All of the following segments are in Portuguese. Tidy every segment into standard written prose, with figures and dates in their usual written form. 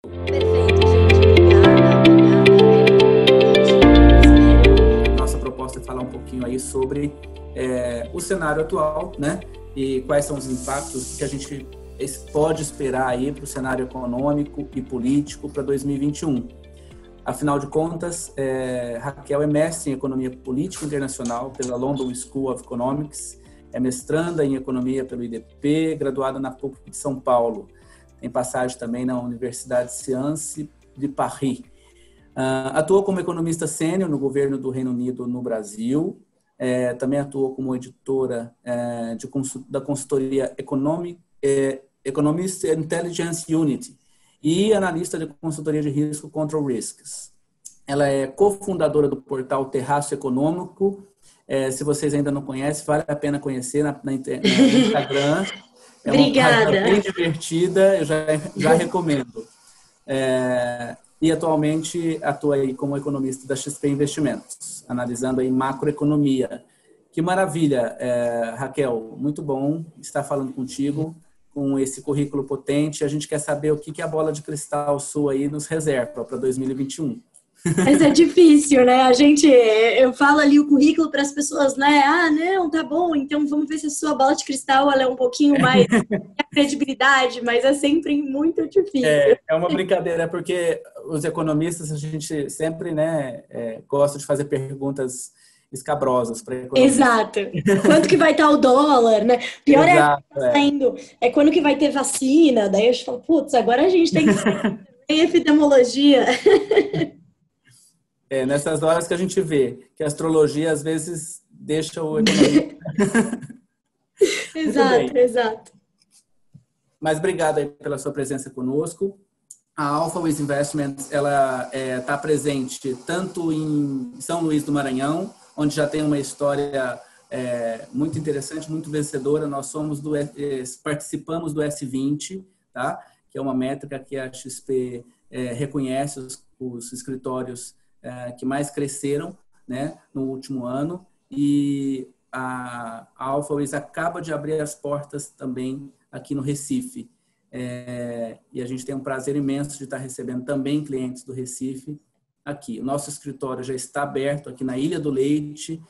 Perfeito, gente. Obrigada, obrigada. Nossa proposta é falar um pouquinho aí sobre o cenário atual, né? E quais são os impactos que a gente pode esperar aí para o cenário econômico e político para 2021. Afinal de contas, Raquel é mestre em Economia Política Internacional pela London School of Economics, é mestranda em Economia pelo IDP, graduada na PUC de São Paulo. Tem passagem também na Universidade Sciences de Paris. Atuou como economista sênior no governo do Reino Unido no Brasil. Também atuou como editora da consultoria Economist Intelligence Unit e analista de consultoria de risco Control Risks. Ela é cofundadora do portal Terraço Econômico. Se vocês ainda não conhecem, vale a pena conhecer no Instagram. É uma página bem divertida, eu já recomendo. E atualmente atua aí como economista da XP Investimentos, analisando aí macroeconomia. Que maravilha, Raquel, muito bom estar falando contigo, com esse currículo potente. A gente quer saber o que a bola de cristal sua aí nos reserva para 2021. Mas é difícil, né? Eu falo ali o currículo para as pessoas, né? Ah, não, tá bom, então vamos ver se a sua bola de cristal ela é um pouquinho mais credibilidade, mas é sempre muito difícil. É uma brincadeira, porque os economistas, a gente sempre, né, gosta de fazer perguntas escabrosas para economistas. Exato. Quanto que vai estar o dólar, né? Pior Exato, é quando que vai ter vacina, daí eu falo, putz, agora a gente tem que fazer epidemiologia. Nessas horas que a gente vê que a astrologia às vezes deixa o economista. Exato. Mas obrigado aí pela sua presença conosco. A Alphaways Investments, ela está presente tanto em São Luís do Maranhão, onde já tem uma história muito interessante, muito vencedora. Nós participamos do S20, tá? Que é uma métrica que a XP reconhece os escritórios que mais cresceram, né, no último ano, e a Alphaways acaba de abrir as portas também aqui no Recife. E a gente tem um prazer imenso de estar recebendo também clientes do Recife aqui. O nosso escritório já está aberto aqui na Ilha do Leite,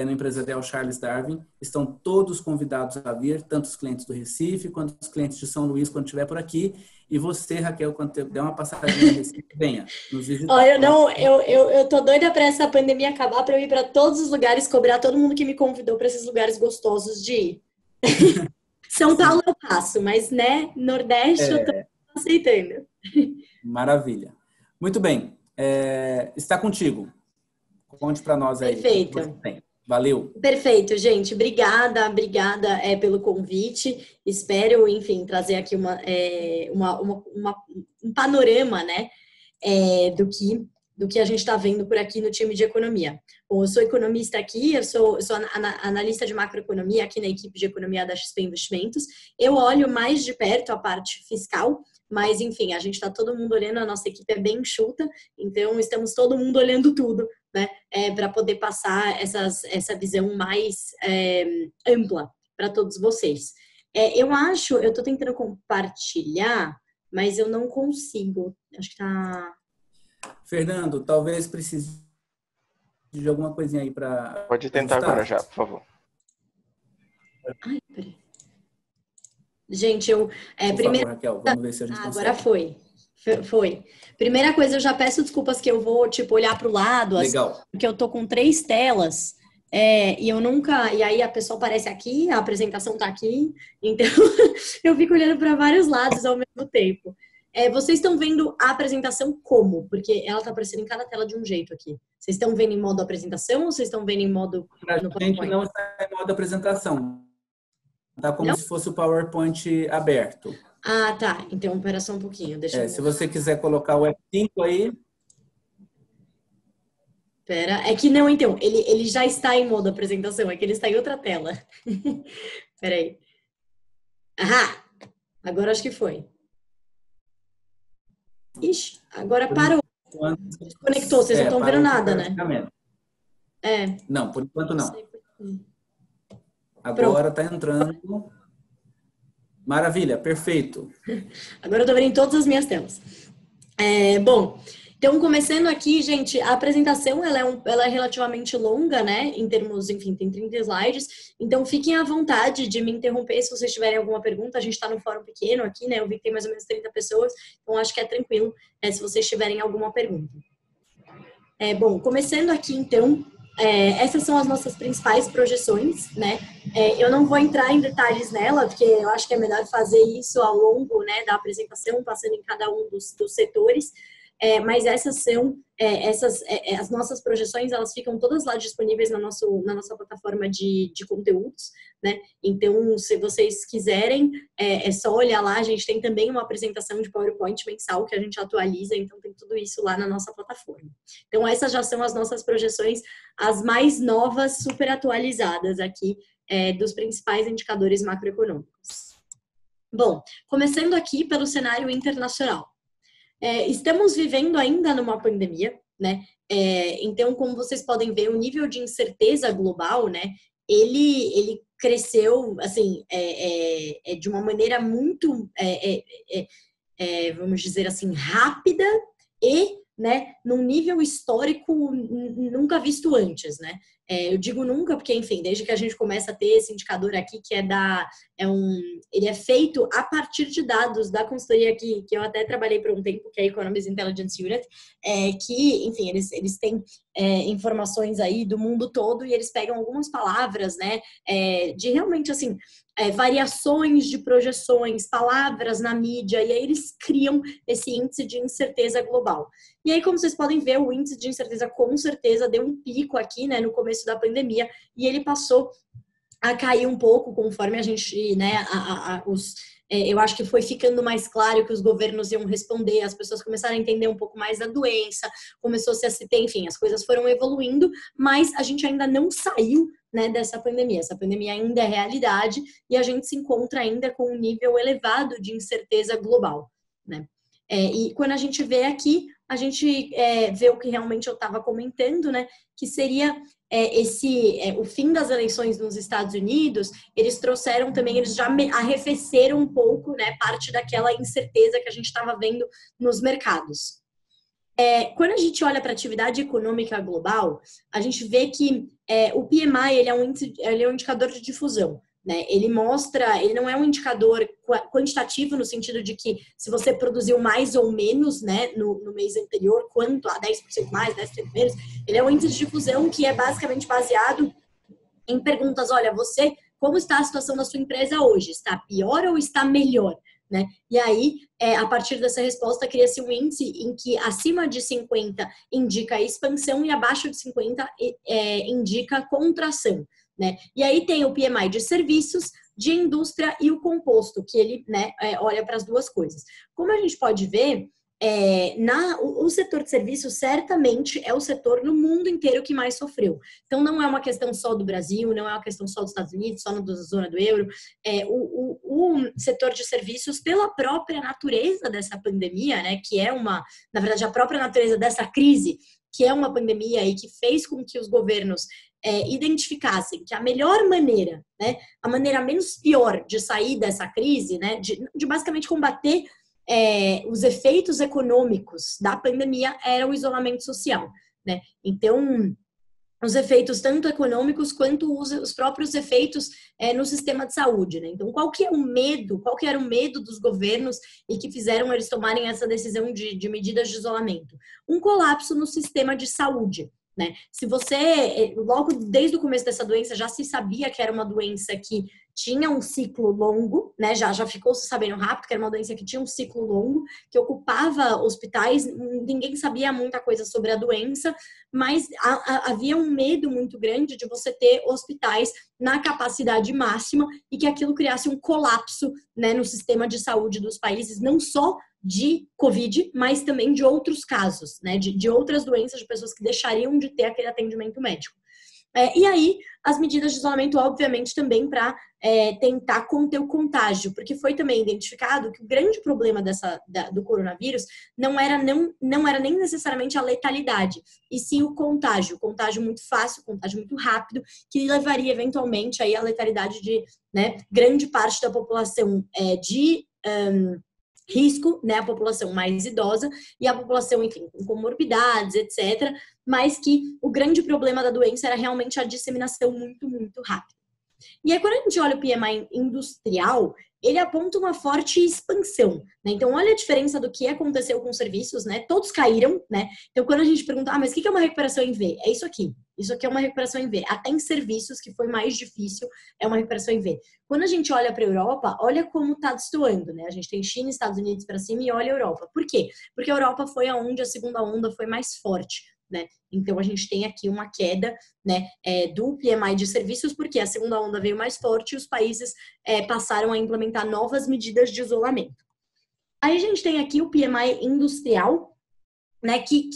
no empresarial Charles Darwin. Estão todos convidados a vir, tanto os clientes do Recife, quanto os clientes de São Luís, quando estiver por aqui. E você, Raquel, quando der uma passadinha no Recife, venha nos visitar. Olha, eu tô doida para essa pandemia acabar, para eu ir para todos os lugares, cobrar todo mundo que me convidou para esses lugares gostosos de ir. São Paulo eu passo, mas, né, Nordeste eu tô aceitando. Maravilha. Muito bem. Está contigo. Conte para nós aí. Perfeito. Valeu. Perfeito, gente. Obrigada pelo convite. Espero, enfim, trazer aqui um panorama, né, do que a gente está vendo por aqui no time de economia. Bom, eu sou economista aqui, eu sou analista de macroeconomia aqui na equipe de economia da XP Investimentos. Eu olho mais de perto a parte fiscal, mas, enfim, a gente está todo mundo olhando, a nossa equipe é bem enxuta, então estamos todo mundo olhando tudo, né, para poder passar essa visão mais ampla para todos vocês. Eu estou tentando compartilhar, mas eu não consigo. Acho que tá... Fernando, talvez precise de alguma coisinha aí para... Pode tentar agora já, por favor. Ai, peraí. Gente, primeiro... favor, Raquel, vamos ver se a gente consegue. Agora foi. Primeira coisa, eu já peço desculpas que eu vou, olhar para o lado. Legal. Assim, porque eu tô com 3 telas e eu nunca... E aí a pessoa aparece aqui, a apresentação tá aqui, então eu fico olhando para vários lados ao mesmo tempo. Vocês estão vendo a apresentação como? Porque ela está aparecendo em cada tela de um jeito aqui. Vocês estão vendo em modo apresentação ou vocês estão vendo em modo... A gente não está em modo apresentação. Está como se fosse o PowerPoint aberto. Ah, tá. Então, espera só um pouquinho. Deixa eu... Se você quiser colocar o F5 aí... Espera. É que não, então. Ele já está em modo apresentação. É que ele está em outra tela. Espera aí. Ahá! Agora acho que foi. Ixi, agora parou. Desconectou, vocês não estão vendo nada, né? Não, por enquanto não. Agora está entrando. Maravilha, perfeito. Agora eu estou vendo em todas as minhas telas. Bom, então começando aqui, gente, a apresentação ela é relativamente longa, né? Em termos, enfim, tem 30 slides. Então fiquem à vontade de me interromper se vocês tiverem alguma pergunta. A gente está num fórum pequeno aqui, né? Eu vi que tem mais ou menos 30 pessoas, então acho que é tranquilo se vocês tiverem alguma pergunta. Bom, começando aqui então, essas são as nossas principais projeções, né? Eu não vou entrar em detalhes nela, porque eu acho que é melhor fazer isso ao longo, né, da apresentação, passando em cada um dos setores. Mas essas são as nossas projeções, elas ficam todas lá disponíveis na nossa plataforma de conteúdos, né? Então, se vocês quiserem, é só olhar lá. A gente tem também uma apresentação de PowerPoint mensal que a gente atualiza, então tem tudo isso lá na nossa plataforma. Então, essas já são as nossas projeções, as mais novas, super atualizadas aqui, dos principais indicadores macroeconômicos. Bom, começando aqui pelo cenário internacional. Estamos vivendo ainda numa pandemia, né? Então, como vocês podem ver, o nível de incerteza global, né? Ele cresceu, assim, de uma maneira muito, vamos dizer assim, rápida e, né, num nível histórico nunca visto antes, né? Eu digo nunca porque, enfim, desde que a gente começa a ter esse indicador aqui, que ele é feito a partir de dados da consultoria que eu até trabalhei por um tempo, que é a Economist Intelligence Unit, que, enfim, eles têm informações aí do mundo todo e eles pegam algumas palavras, né, de realmente, assim, variações de projeções, palavras na mídia, e aí eles criam esse índice de incerteza global. E aí, como vocês podem ver, o índice de incerteza com certeza deu um pico aqui, né, no começo da pandemia, e ele passou a cair um pouco conforme a gente, né, eu acho que foi ficando mais claro que os governos iam responder, as pessoas começaram a entender um pouco mais da doença, começou-se a se ter, enfim, as coisas foram evoluindo, mas a gente ainda não saiu, né, dessa pandemia. Essa pandemia ainda é realidade e a gente se encontra ainda com um nível elevado de incerteza global, né? E quando a gente vê aqui, a gente vê o que realmente eu estava comentando, né, que seria o fim das eleições nos Estados Unidos. Eles trouxeram também, eles já arrefeceram um pouco, né, parte daquela incerteza que a gente estava vendo nos mercados. Quando a gente olha para a atividade econômica global, a gente vê que o PMI ele é um indicador de difusão, né? Ele não é um indicador quantitativo no sentido de que se você produziu mais ou menos, né, no mês anterior, quanto a 10% mais, 10% menos, ele é um índice de difusão que é basicamente baseado em perguntas: olha, como está a situação da sua empresa hoje? Está pior ou está melhor? Né? E aí, a partir dessa resposta, cria-se um índice em que acima de 50 indica expansão e abaixo de 50 indica contração, né? E aí tem o PMI de serviços, de indústria e o composto, que ele, né, olha para as duas coisas. Como a gente pode ver, o setor de serviços certamente é o setor no mundo inteiro que mais sofreu. Então, não é uma questão só do Brasil, não é uma questão só dos Estados Unidos, só da zona do euro. O setor de serviços, pela própria natureza dessa pandemia, né, que é na verdade, a própria natureza dessa crise, que é uma pandemia e que fez com que os governos identificassem que a melhor maneira, né, a maneira menos pior de sair dessa crise, né, de basicamente combater os efeitos econômicos da pandemia era o isolamento social, né? Então, os efeitos tanto econômicos quanto os próprios efeitos no sistema de saúde, né? Então, qual que era o medo dos governos e que fizeram eles tomarem essa decisão de medidas de isolamento? Um colapso no sistema de saúde, né? Se você, logo desde o começo dessa doença, já se sabia que era uma doença que tinha um ciclo longo, né? Já ficou se sabendo rápido que era uma doença que tinha um ciclo longo, que ocupava hospitais. Ninguém sabia muita coisa sobre a doença, mas havia um medo muito grande de você ter hospitais na capacidade máxima e que aquilo criasse um colapso, né, no sistema de saúde dos países, não só de Covid, mas também de outros casos, né, de outras doenças, de pessoas que deixariam de ter aquele atendimento médico. E aí, as medidas de isolamento, obviamente, também para tentar conter o contágio, porque foi também identificado que o grande problema do coronavírus não era nem necessariamente a letalidade, e sim o contágio muito fácil, contágio muito rápido, que levaria eventualmente aí a letalidade de, né, grande parte da população risco, né, a população mais idosa e a população, enfim, com comorbidades, etc., mas que o grande problema da doença era realmente a disseminação muito, muito rápida. E aí, quando a gente olha o PMI industrial, ele aponta uma forte expansão, né? Então, olha a diferença do que aconteceu com os serviços, né? Todos caíram, né? Então, quando a gente pergunta, mas o que é uma recuperação em V? É isso aqui. Isso aqui é uma recuperação em V. Até em serviços, que foi mais difícil, é uma recuperação em V. Quando a gente olha para a Europa, olha como está destoando, né? A gente tem China e Estados Unidos para cima e olha a Europa. Por quê? Porque a Europa foi aonde a segunda onda foi mais forte, né? Então, a gente tem aqui uma queda, né, do PMI de serviços, porque a segunda onda veio mais forte e os países passaram a implementar novas medidas de isolamento. Aí a gente tem aqui o PMI industrial, né, que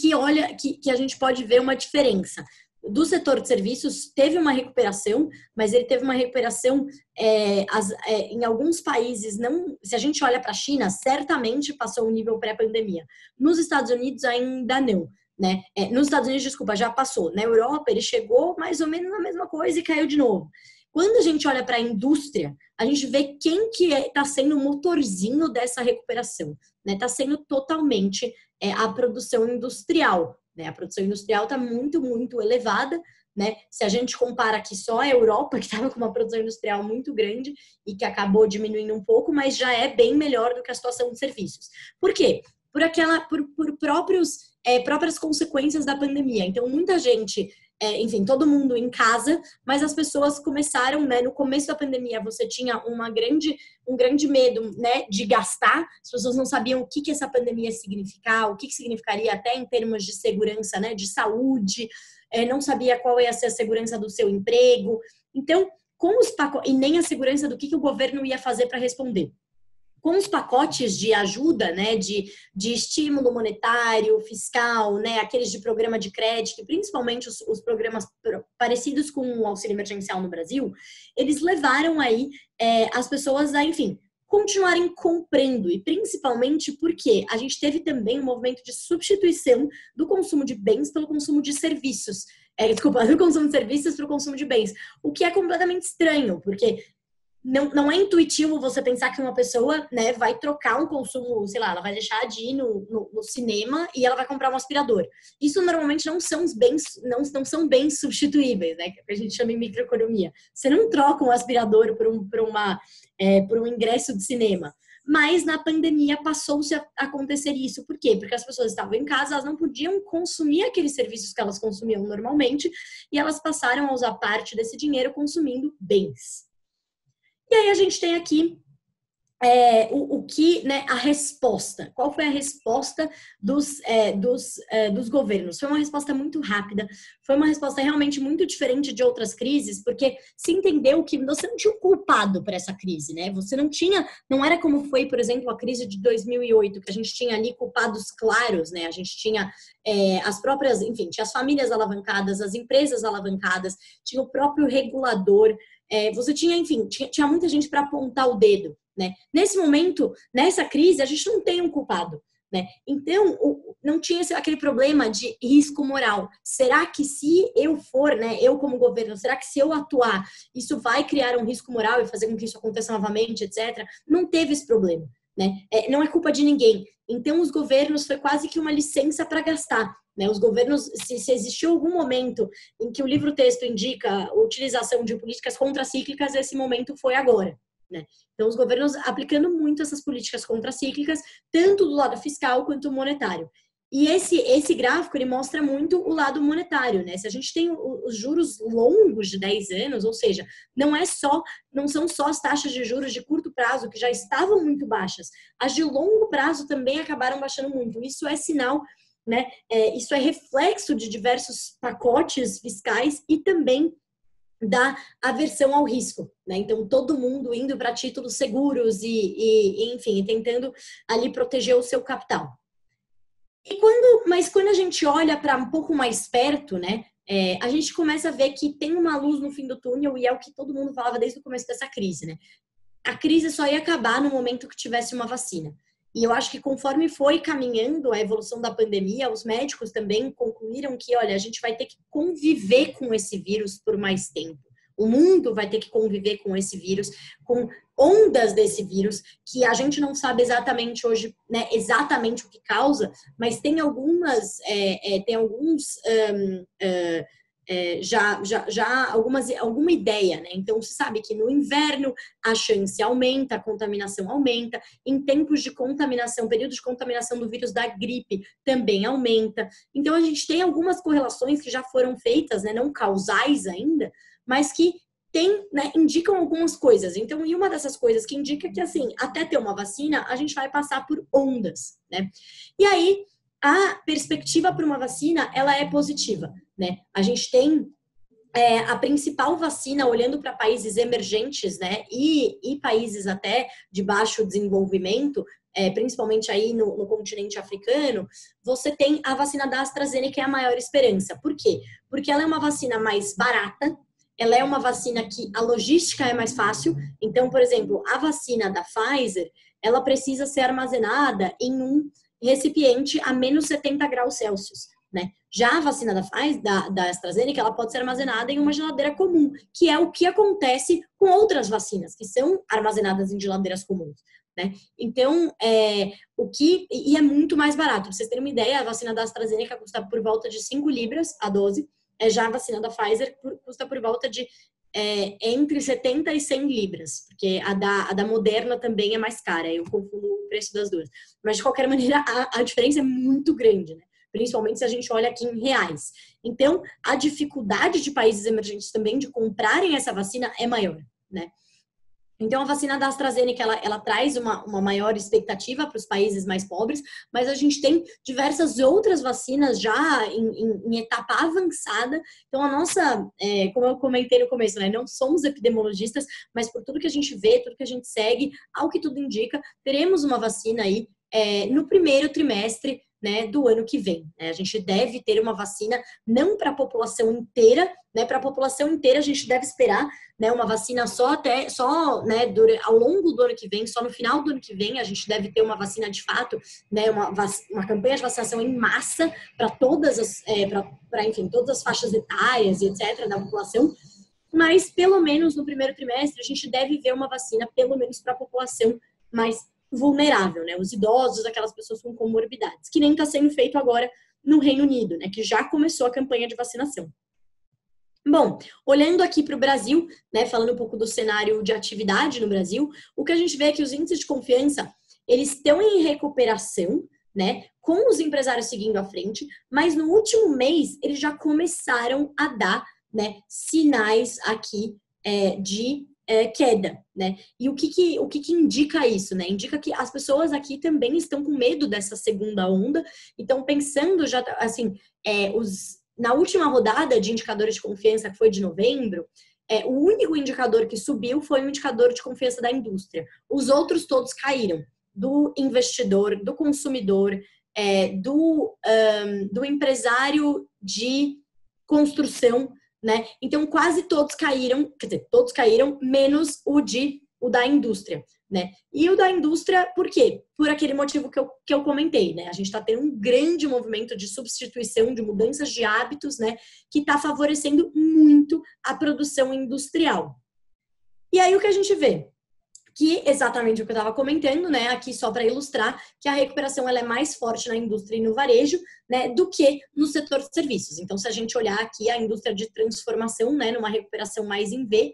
a gente pode ver uma diferença. Do setor de serviços, teve uma recuperação, mas ele teve uma recuperação em alguns países, não. Se a gente olha para a China, certamente passou o nível pré-pandemia. Nos Estados Unidos, ainda não. Né? Nos Estados Unidos, desculpa, já passou. Na Europa, ele chegou mais ou menos na mesma coisa e caiu de novo. Quando a gente olha para a indústria, a gente vê quem que está sendo o motorzinho dessa recuperação. Está sendo totalmente a produção industrial. Né? A produção industrial está muito, muito elevada. Né? Se a gente compara aqui só a Europa, que estava com uma produção industrial muito grande e que acabou diminuindo um pouco, mas já é bem melhor do que a situação de serviços. Por quê? Por próprias consequências da pandemia. Então, muita gente, enfim, todo mundo em casa, mas as pessoas começaram, né, no começo da pandemia, você tinha um grande medo, né, de gastar, as pessoas não sabiam o que essa pandemia ia significar, o que significaria até em termos de segurança, né, de saúde, não sabia qual ia ser a segurança do seu emprego. Então, com os pacotes, e nem a segurança do que o governo ia fazer para responder. Com os pacotes de ajuda, né, de estímulo monetário, fiscal, né, aqueles de programa de crédito, principalmente os programas parecidos com o auxílio emergencial no Brasil, eles levaram aí as pessoas a, enfim, continuarem comprando, e principalmente porque a gente teve também um movimento de substituição do consumo de bens pelo consumo de serviços. Do consumo de serviços para o consumo de bens, o que é completamente estranho, porque não é intuitivo você pensar que uma pessoa, né, vai trocar um consumo, sei lá, ela vai deixar de ir no cinema e ela vai comprar um aspirador. Isso normalmente não são bens substituíveis, né, que a gente chama em microeconomia. Você não troca um aspirador por um ingresso de cinema. Mas na pandemia passou-se a acontecer isso. Por quê? Porque as pessoas estavam em casa, elas não podiam consumir aqueles serviços que elas consumiam normalmente e elas passaram a usar parte desse dinheiro consumindo bens. E aí a gente tem aqui né, a resposta. Qual foi a resposta dos governos? Foi uma resposta muito rápida, foi uma resposta realmente muito diferente de outras crises, porque se entendeu que você não tinha um culpado para essa crise, né? Você não era como foi, por exemplo, a crise de 2008, que a gente tinha ali culpados claros, né? A gente tinha as próprias, enfim, tinha as famílias alavancadas, as empresas alavancadas, tinha o próprio regulador. Você tinha, enfim, tinha muita gente para apontar o dedo, né? Nesse momento, nessa crise, a gente não tem um culpado, né? Então, não tinha aquele problema de risco moral. Será que se eu for, né, eu como governo, será que se eu atuar, isso vai criar um risco moral e fazer com que isso aconteça novamente, etc? Não teve esse problema, né? Não é culpa de ninguém. Então, os governos foi quase que uma licença para gastar. Né, os governos, se existiu algum momento em que o livro-texto indica a utilização de políticas contracíclicas, esse momento foi agora. Né? Então, os governos aplicando muito essas políticas contracíclicas, tanto do lado fiscal quanto monetário. E esse gráfico, ele mostra muito o lado monetário. Né? Se a gente tem os juros longos de 10 anos, ou seja, não são só as taxas de juros de curto prazo, que já estavam muito baixas, as de longo prazo também acabaram baixando muito. Isso é sinal, né? Isso é reflexo de diversos pacotes fiscais e também da aversão ao risco, né? Então, todo mundo indo para títulos seguros enfim, tentando ali proteger o seu capital. Mas quando a gente olha para um pouco mais perto, né? A gente começa a ver que tem uma luz no fim do túnel e é o que todo mundo falava desde o começo dessa crise, né? A crise só ia acabar no momento que tivesse uma vacina. E eu acho que conforme foi caminhando a evolução da pandemia, os médicos também concluíram que, olha, a gente vai ter que conviver com esse vírus por mais tempo. O mundo vai ter que conviver com esse vírus, com ondas desse vírus, que a gente não sabe exatamente hoje, né, exatamente o que causa, mas tem alguma ideia, né? Então, se sabe que no inverno a chance aumenta, a contaminação aumenta, em tempos de contaminação, períodos de contaminação do vírus da gripe também aumenta. Então, a gente tem algumas correlações que já foram feitas, né, não causais ainda, mas que né, indicam algumas coisas. Então, e uma dessas coisas que indica que, assim, até ter uma vacina, a gente vai passar por ondas, né? E aí, a perspectiva para uma vacina, ela é positiva, né? A gente tem a principal vacina, olhando para países emergentes, né, e países até de baixo desenvolvimento, principalmente aí no continente africano, você tem a vacina da AstraZeneca, que é a maior esperança. Por quê? Porque ela é uma vacina mais barata, ela é uma vacina que a logística é mais fácil. Então, por exemplo, a vacina da Pfizer, ela precisa ser armazenada em um recipiente a menos 70 graus Celsius, né? Já a vacina da AstraZeneca, ela pode ser armazenada em uma geladeira comum, que é o que acontece com outras vacinas, que são armazenadas em geladeiras comuns, né? Então, e é muito mais barato. Pra vocês terem uma ideia, a vacina da AstraZeneca custa por volta de 5 libras a dose, já a vacina da Pfizer custa por volta de entre 70 e 100 libras, porque a da Moderna também é mais cara, eu confundo o preço das duas. Mas, de qualquer maneira, a diferença é muito grande, né? Principalmente se a gente olha aqui em reais. Então, a dificuldade de países emergentes também de comprarem essa vacina é maior, né? Então, a vacina da AstraZeneca, ela traz uma maior expectativa para os países mais pobres, mas a gente tem diversas outras vacinas já em etapa avançada. Então, a nossa, como eu comentei no começo, né, não somos epidemiologistas, mas por tudo que a gente vê, tudo que a gente segue, ao que tudo indica, teremos uma vacina aí no primeiro trimestre, né, do ano que vem. A gente deve ter uma vacina não para a população inteira, né? Para a população inteira a gente deve esperar, né, uma vacina né, ao longo do ano que vem, só no final do ano que vem a gente deve ter uma vacina de fato, né, uma campanha de vacinação em massa para todas enfim, todas as faixas etárias e etc. da população. Mas pelo menos no primeiro trimestre a gente deve ver uma vacina pelo menos para a população mais vulnerável, né? Os idosos, aquelas pessoas com comorbidades, que nem está sendo feito agora no Reino Unido, né? Que já começou a campanha de vacinação. Bom, olhando aqui para o Brasil, né? Falando um pouco do cenário de atividade no Brasil, o que a gente vê é que os índices de confiança, eles estão em recuperação, né? Com os empresários seguindo à frente, mas no último mês eles já começaram a dar, né, sinais aqui de queda, né? E o que indica isso, né? Indica que as pessoas aqui também estão com medo dessa segunda onda. Então, pensando já, assim, na última rodada de indicadores de confiança, que foi de novembro, o único indicador que subiu foi o indicador de confiança da indústria. Os outros todos caíram. Do investidor, do consumidor, do empresário de construção, né? Então, quase todos caíram, quer dizer, todos caíram, menos o da indústria, né? E o da indústria, por quê? Por aquele motivo que eu comentei, né? A gente está tendo um grande movimento de substituição, de mudanças de hábitos, né? Que está favorecendo muito a produção industrial. E aí, o que a gente vê? Que exatamente o que eu estava comentando, né? Aqui só para ilustrar que a recuperação ela é mais forte na indústria e no varejo, né, do que no setor de serviços. Então, se a gente olhar aqui a indústria de transformação, né, numa recuperação mais em V,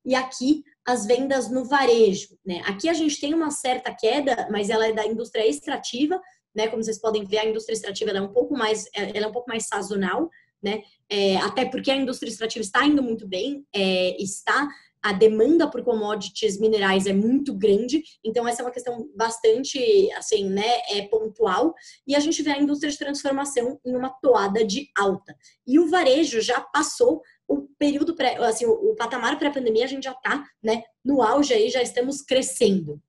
e aqui as vendas no varejo, né? Aqui a gente tem uma certa queda, mas ela é da indústria extrativa, né? Como vocês podem ver, a indústria extrativa ela é um pouco mais sazonal, né? Até porque a indústria extrativa está indo muito bem, a demanda por commodities minerais é muito grande, então essa é uma questão bastante, assim, né, pontual, e a gente vê a indústria de transformação em uma toada de alta. E o varejo já passou o período, o patamar pré-pandemia, a gente já está, né, no auge aí, já estamos crescendo.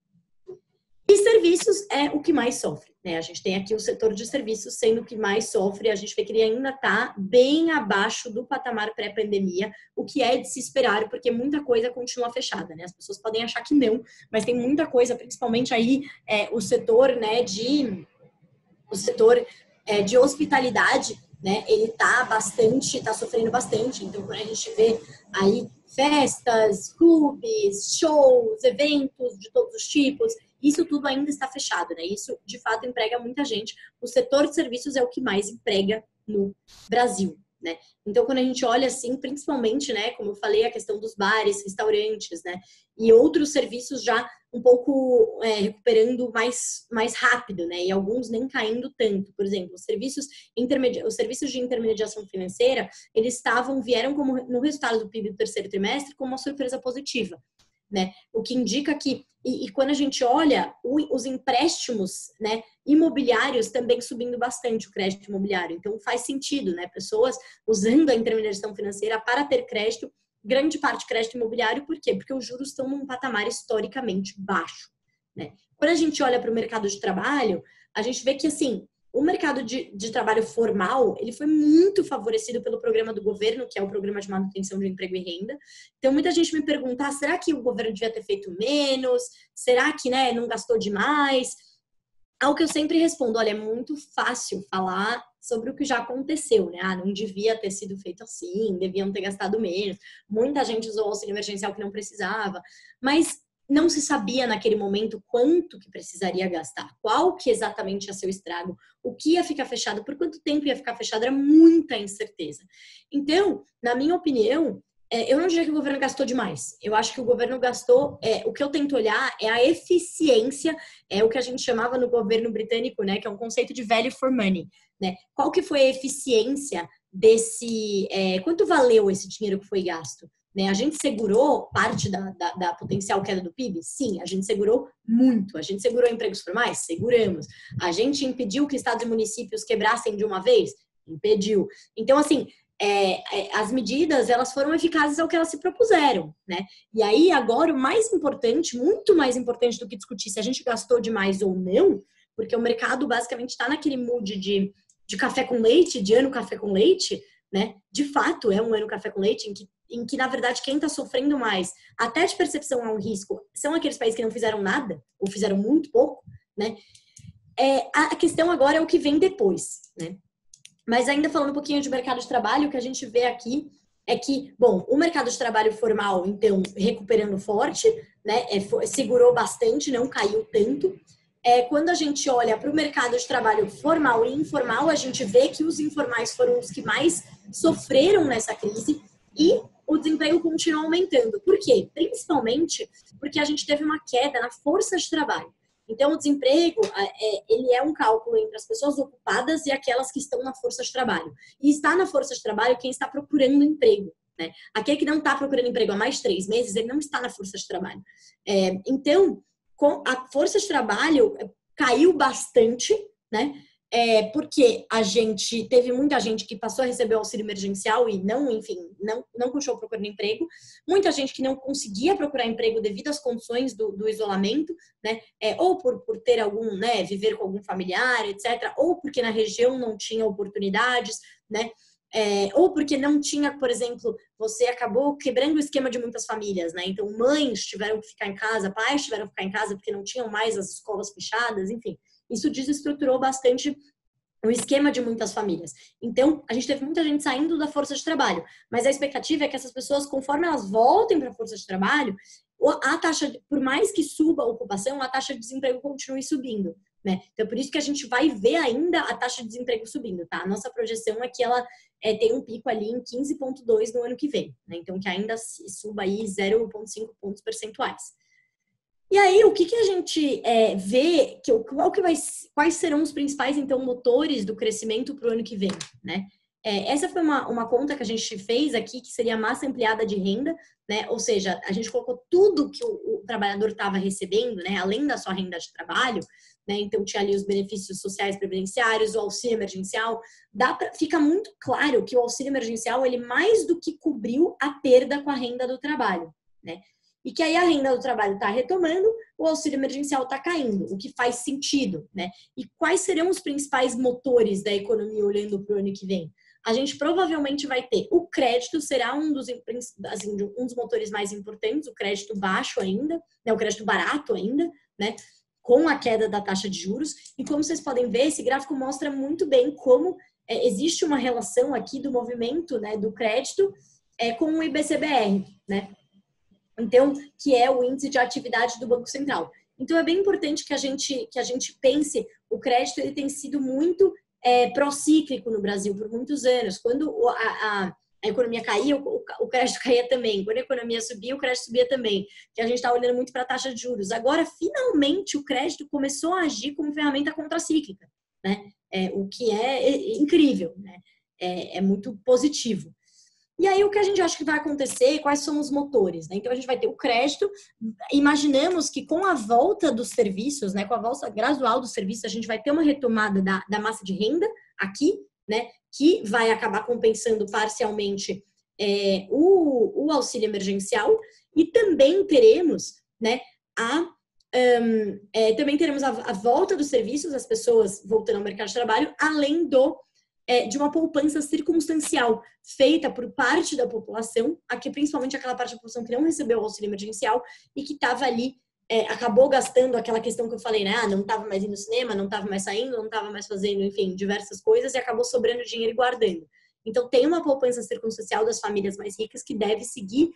E serviços é o que mais sofre, né? A gente tem aqui o setor de serviços sendo o que mais sofre, a gente vê que ele ainda está bem abaixo do patamar pré-pandemia, o que é de se esperar, porque muita coisa continua fechada, né? As pessoas podem achar que não, mas tem muita coisa, principalmente aí o setor, né, de hospitalidade, né, ele tá sofrendo bastante. Então, quando a gente vê aí festas, clubes, shows, eventos de todos os tipos, isso tudo ainda está fechado, né? Isso, de fato, emprega muita gente. O setor de serviços é o que mais emprega no Brasil, né? Então, quando a gente olha assim, principalmente, né, como eu falei, a questão dos bares, restaurantes, né, e outros serviços já um pouco recuperando mais rápido, né, e alguns nem caindo tanto. Por exemplo, os serviços de intermediação financeira, eles vieram como no resultado do PIB do terceiro trimestre como uma surpresa positiva, né? O que indica que, e quando a gente olha os empréstimos, né, imobiliários também subindo bastante, o crédito imobiliário. Então faz sentido, né? Pessoas usando a intermediação financeira para ter crédito, grande parte crédito imobiliário, por quê? Porque os juros estão num patamar historicamente baixo, né? Quando a gente olha para o mercado de trabalho, a gente vê que, assim, o mercado de trabalho formal, ele foi muito favorecido pelo programa do governo, que é o Programa de Manutenção de Emprego e Renda. Então, muita gente me pergunta, será que o governo devia ter feito menos? Será que, né, não gastou demais? Ao que eu sempre respondo, olha, é muito fácil falar sobre o que já aconteceu, né? Ah, não devia ter sido feito assim, deviam ter gastado menos. Muita gente usou o auxílio emergencial que não precisava. Mas não se sabia naquele momento quanto que precisaria gastar, qual que exatamente ia ser o estrago, o que ia ficar fechado, por quanto tempo ia ficar fechado, era muita incerteza. Então, na minha opinião, eu não diria que o governo gastou demais. Eu acho que o governo gastou, o que eu tento olhar é a eficiência, é o que a gente chamava no governo britânico, né, que é um conceito de value for money, né? Qual que foi a eficiência desse, quanto valeu esse dinheiro que foi gasto? Né? A gente segurou parte da potencial queda do PIB? Sim, a gente segurou muito. A gente segurou empregos formais? Seguramos. A gente impediu que estados e municípios quebrassem de uma vez? Impediu. Então, assim, as medidas, elas foram eficazes ao que elas se propuseram, né? E aí, agora, o mais importante, muito mais importante do que discutir se a gente gastou demais ou não, porque o mercado basicamente está naquele mood de café com leite, de ano café com leite, né? De fato, é um ano café com leite em que, na verdade, quem está sofrendo mais, até de percepção a um risco, são aqueles países que não fizeram nada, ou fizeram muito pouco, né? A questão agora é o que vem depois, né? Mas ainda falando um pouquinho de mercado de trabalho, o que a gente vê aqui é que, bom, o mercado de trabalho formal, então, recuperando forte, né? Segurou bastante, não caiu tanto. Quando a gente olha para o mercado de trabalho formal e informal, a gente vê que os informais foram os que mais sofreram nessa crise e o desemprego continua aumentando. Por quê? Principalmente porque a gente teve uma queda na força de trabalho. Então, o desemprego, ele é um cálculo entre as pessoas ocupadas e aquelas que estão na força de trabalho. E está na força de trabalho quem está procurando emprego, né? Aquele que não está procurando emprego há mais de 3 meses, ele não está na força de trabalho. Então, a força de trabalho caiu bastante, né? Porque teve muita gente que passou a receber o auxílio emergencial e não continuou procurando emprego, muita gente que não conseguia procurar emprego devido às condições do isolamento, né? Ou por ter algum, né, viver com algum familiar, etc., ou porque na região não tinha oportunidades, né? Ou porque não tinha, por exemplo, você acabou quebrando o esquema de muitas famílias, né? Então, mães tiveram que ficar em casa, pais tiveram que ficar em casa porque não tinham mais as escolas fechadas, enfim. Isso desestruturou bastante o esquema de muitas famílias. Então, a gente teve muita gente saindo da força de trabalho, mas a expectativa é que essas pessoas, conforme elas voltem para a força de trabalho, a taxa, por mais que suba a ocupação, a taxa de desemprego continue subindo, né? Então, por isso que a gente vai ver ainda a taxa de desemprego subindo, tá? A nossa projeção é que ela tem um pico ali em 15,2 no ano que vem, né? Então, que ainda suba aí 0,5 pontos percentuais. E aí, o que a gente vê, quais serão os principais, então, motores do crescimento para o ano que vem, né? Essa foi uma conta que a gente fez aqui, que seria a massa ampliada de renda, né? Ou seja, a gente colocou tudo que o trabalhador estava recebendo, né? Além da sua renda de trabalho, né? Então, tinha ali os benefícios sociais previdenciários, o auxílio emergencial. Fica muito claro que o auxílio emergencial, ele mais do que cobriu a perda com a renda do trabalho, né? E que aí a renda do trabalho está retomando, o auxílio emergencial está caindo, o que faz sentido, né? E quais serão os principais motores da economia olhando para o ano que vem? A gente provavelmente vai ter o crédito, será um dos motores mais importantes, o crédito baixo ainda, né? O crédito barato ainda, né? com a queda da taxa de juros. E como vocês podem ver, esse gráfico mostra muito bem como existe uma relação aqui do movimento, né, do crédito com o IBCBR, né? Então, que é o índice de atividade do Banco Central. Então, é bem importante que a gente pense, o crédito ele tem sido muito procíclico no Brasil por muitos anos. Quando a economia caía, o crédito caía também. Quando a economia subia, o crédito subia também. Que a gente está olhando muito para a taxa de juros. Agora, finalmente, o crédito começou a agir como ferramenta contracíclica, né? O que é incrível, né? É muito positivo. E aí, o que a gente acha que vai acontecer, quais são os motores, né? Então, a gente vai ter o crédito. Imaginamos que com a volta dos serviços, né, com a volta gradual dos serviços, a gente vai ter uma retomada da massa de renda aqui, né, que vai acabar compensando parcialmente o auxílio emergencial. E também teremos, né, também teremos a volta dos serviços, as pessoas voltando ao mercado de trabalho, além de uma poupança circunstancial feita por parte da população, aqui principalmente aquela parte da população que não recebeu o auxílio emergencial e que estava ali, acabou gastando aquela questão que eu falei, né? Não estava mais indo no cinema, não estava mais saindo, não estava mais fazendo, enfim, diversas coisas e acabou sobrando dinheiro e guardando. Então, tem uma poupança circunstancial das famílias mais ricas que deve seguir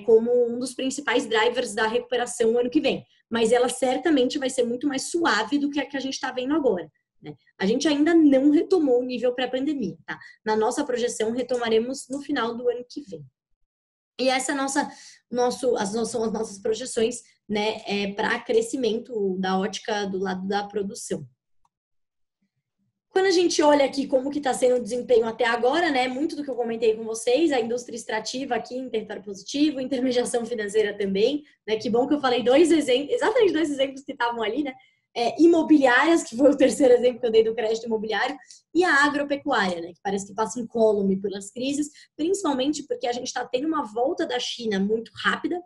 como um dos principais drivers da recuperação no ano que vem. Mas ela certamente vai ser muito mais suave do que a gente está vendo agora. Né? A gente ainda não retomou o nível pré-pandemia, tá? Na nossa projeção, retomaremos no final do ano que vem. E essa são as nossas projeções, né, para crescimento da ótica do lado da produção. Quando a gente olha aqui como que está sendo o desempenho até agora, né, muito do que eu comentei com vocês, a indústria extrativa aqui em território positivo, intermediação financeira também, né, que bom que eu falei exatamente dois exemplos que estavam ali, né, imobiliárias, que foi o terceiro exemplo que eu dei do crédito imobiliário, e a agropecuária, né, que parece que passa incólume pelas crises, principalmente porque a gente está tendo uma volta da China muito rápida,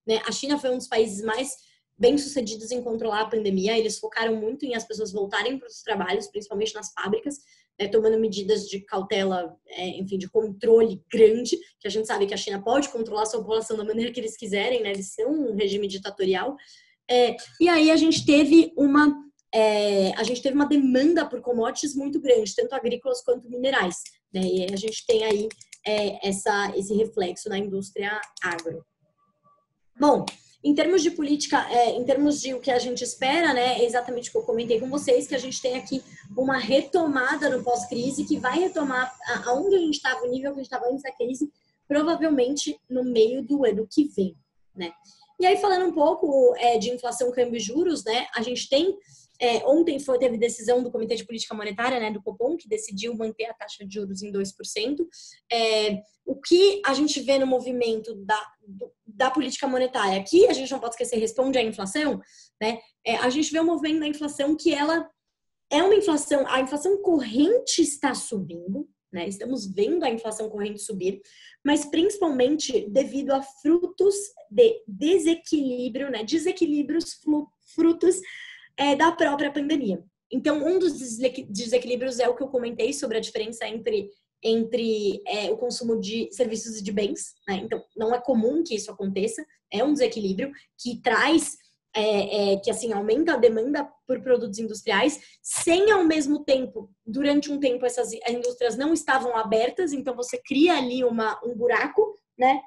né, a China foi um dos países mais bem-sucedidos em controlar a pandemia, eles focaram muito em as pessoas voltarem para os trabalhos, principalmente nas fábricas, tomando medidas de cautela, enfim, de controle grande, que a gente sabe que a China pode controlar a sua população da maneira que eles quiserem, né, eles são um regime ditatorial. E aí a gente teve uma demanda por commodities muito grande, tanto agrícolas quanto minerais, né? E a gente tem aí esse reflexo na indústria agro. Bom, em termos de política, em termos de o que a gente espera, né, é exatamente o que eu comentei com vocês, que a gente tem aqui uma retomada no pós-crise, que vai retomar aonde a gente estava, o nível que a gente estava antes da crise, provavelmente no meio do ano que vem, né? E aí, falando um pouco de inflação, câmbio e juros, né, a gente tem, ontem teve decisão do Comitê de Política Monetária, né, do Copom, que decidiu manter a taxa de juros em 2%. O que a gente vê no movimento da política monetária, aqui a gente não pode esquecer, responde à inflação, né, a gente vê o movimento da inflação que ela é uma inflação, a inflação corrente está subindo, né, estamos vendo a inflação corrente subir, mas principalmente devido a frutos de desequilíbrio, né, desequilíbrios frutos da própria pandemia. Então, um dos desequilíbrios é o que eu comentei sobre a diferença entre o consumo de serviços e de bens, né? Então, não é comum que isso aconteça, é um desequilíbrio que traz, que assim, aumenta a demanda por produtos industriais, sem ao mesmo tempo, durante um tempo, essas indústrias não estavam abertas, então você cria ali um buraco, né?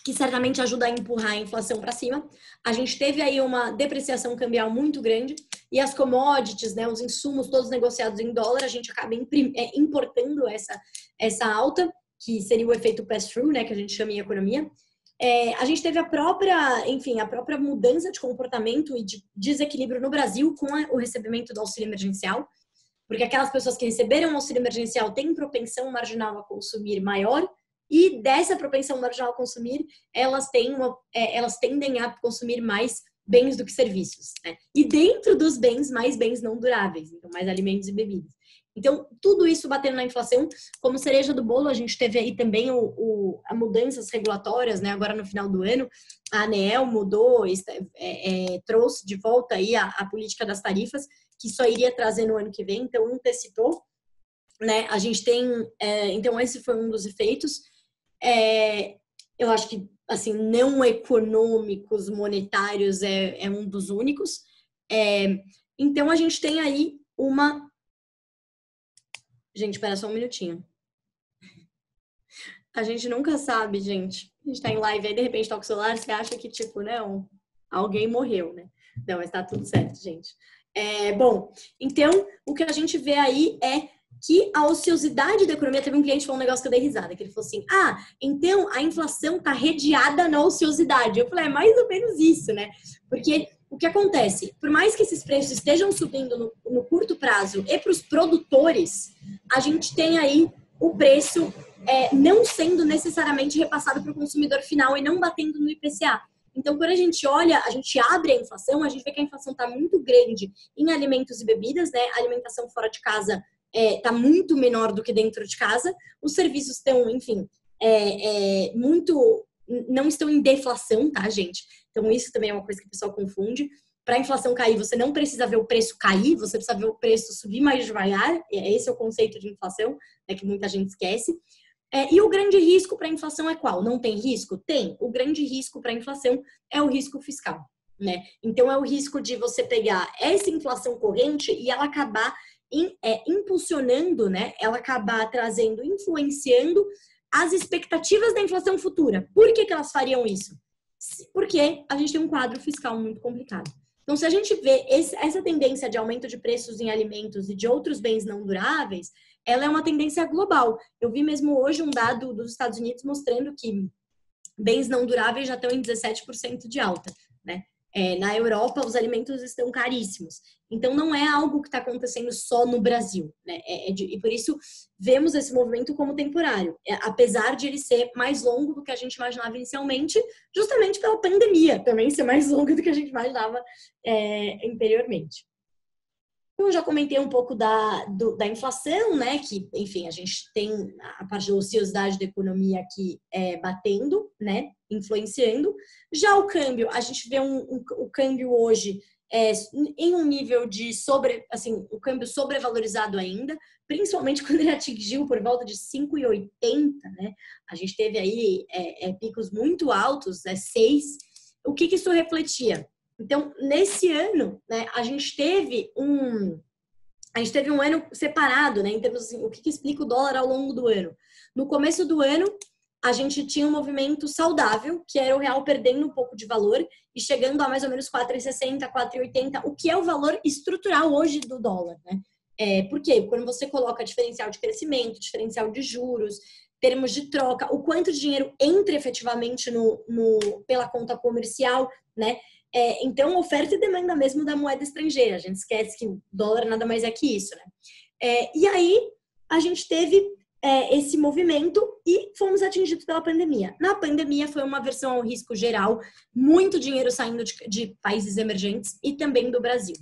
Que certamente ajuda a empurrar a inflação para cima. A gente teve aí uma depreciação cambial muito grande e as commodities, né, os insumos todos negociados em dólar, a gente acaba importando essa alta, que seria o efeito pass-through, né, que a gente chama em economia. A gente teve a própria mudança de comportamento e de desequilíbrio no Brasil com o recebimento do auxílio emergencial, porque aquelas pessoas que receberam o auxílio emergencial têm propensão marginal a consumir maior, e dessa propensão marginal a consumir, elas tendem a consumir mais bens do que serviços, né? E dentro dos bens, mais bens não duráveis, então mais alimentos e bebidas. Então, tudo isso batendo na inflação, como cereja do bolo, a gente teve aí também as mudanças regulatórias, né? Agora no final do ano, a ANEEL mudou, trouxe de volta aí a política das tarifas, que só iria trazer no ano que vem, então antecipou, A gente tem, então esse foi um dos efeitos. Eu acho que assim, não econômicos, monetários, é um dos únicos. Então, a gente tem aí uma... Gente, espera só um minutinho. A gente nunca sabe, gente. A gente tá em live aí, de repente toca o celular, você acha que, tipo, não, alguém morreu, né? Não, mas tá tudo certo, gente. Bom, então, o que a gente vê aí é que a ociosidade da economia... Teve um cliente que falou um negócio que eu dei risada, que ele falou assim, então a inflação tá redeada na ociosidade. Eu falei, é mais ou menos isso, né? Porque o que acontece? Por mais que esses preços estejam subindo no curto prazo e para os produtores, a gente tem aí o preço não sendo necessariamente repassado para o consumidor final e não batendo no IPCA. Então, quando a gente olha, a gente abre a inflação, a gente vê que a inflação está muito grande em alimentos e bebidas, né? A alimentação fora de casa está muito menor do que dentro de casa. Os serviços estão, enfim, não estão em deflação, tá, gente? Então, isso também é uma coisa que o pessoal confunde. Para a inflação cair, você não precisa ver o preço cair, você precisa ver o preço subir mais devagar. Esse é o conceito de inflação, né, que muita gente esquece. E o grande risco para a inflação é qual? Não tem risco? Tem. O grande risco para a inflação é o risco fiscal, né? Então, é o risco de você pegar essa inflação corrente e ela acabar impulsionando, né? Ela acabar trazendo, influenciando as expectativas da inflação futura. Por que elas fariam isso? Porque a gente tem um quadro fiscal muito complicado. Então, se a gente vê essa tendência de aumento de preços em alimentos e de outros bens não duráveis, ela é uma tendência global. Eu vi mesmo hoje um dado dos Estados Unidos mostrando que bens não duráveis já estão em 17% de alta, né? Na Europa, os alimentos estão caríssimos. Então, não é algo que está acontecendo só no Brasil, né? E por isso, vemos esse movimento como temporário, apesar de ele ser mais longo do que a gente imaginava inicialmente, justamente pela pandemia também ser mais longo do que a gente imaginava anteriormente. Eu já comentei um pouco da inflação, né? Que, enfim, a gente tem a parte da ociosidade da economia aqui batendo, né? Influenciando. Já o câmbio, a gente vê o câmbio hoje em um nível de o câmbio sobrevalorizado ainda, principalmente quando ele atingiu por volta de 5,80, né? A gente teve aí picos muito altos, 6. O que isso refletia? Então, nesse ano, né, a gente teve um ano separado, né, em termos assim, o que explica o dólar ao longo do ano. No começo do ano, a gente tinha um movimento saudável, que era o real perdendo um pouco de valor e chegando a mais ou menos 4,60, 4,80, o que é o valor estrutural hoje do dólar, né? Por quê? Quando você coloca diferencial de crescimento, diferencial de juros, termos de troca, o quanto de dinheiro entra efetivamente pela conta comercial, né? Então, oferta e demanda mesmo da moeda estrangeira. A gente esquece que o dólar nada mais é que isso, né? E aí, a gente teve esse movimento e fomos atingidos pela pandemia. Na pandemia, foi uma aversão ao risco geral, muito dinheiro saindo de países emergentes e também do Brasil.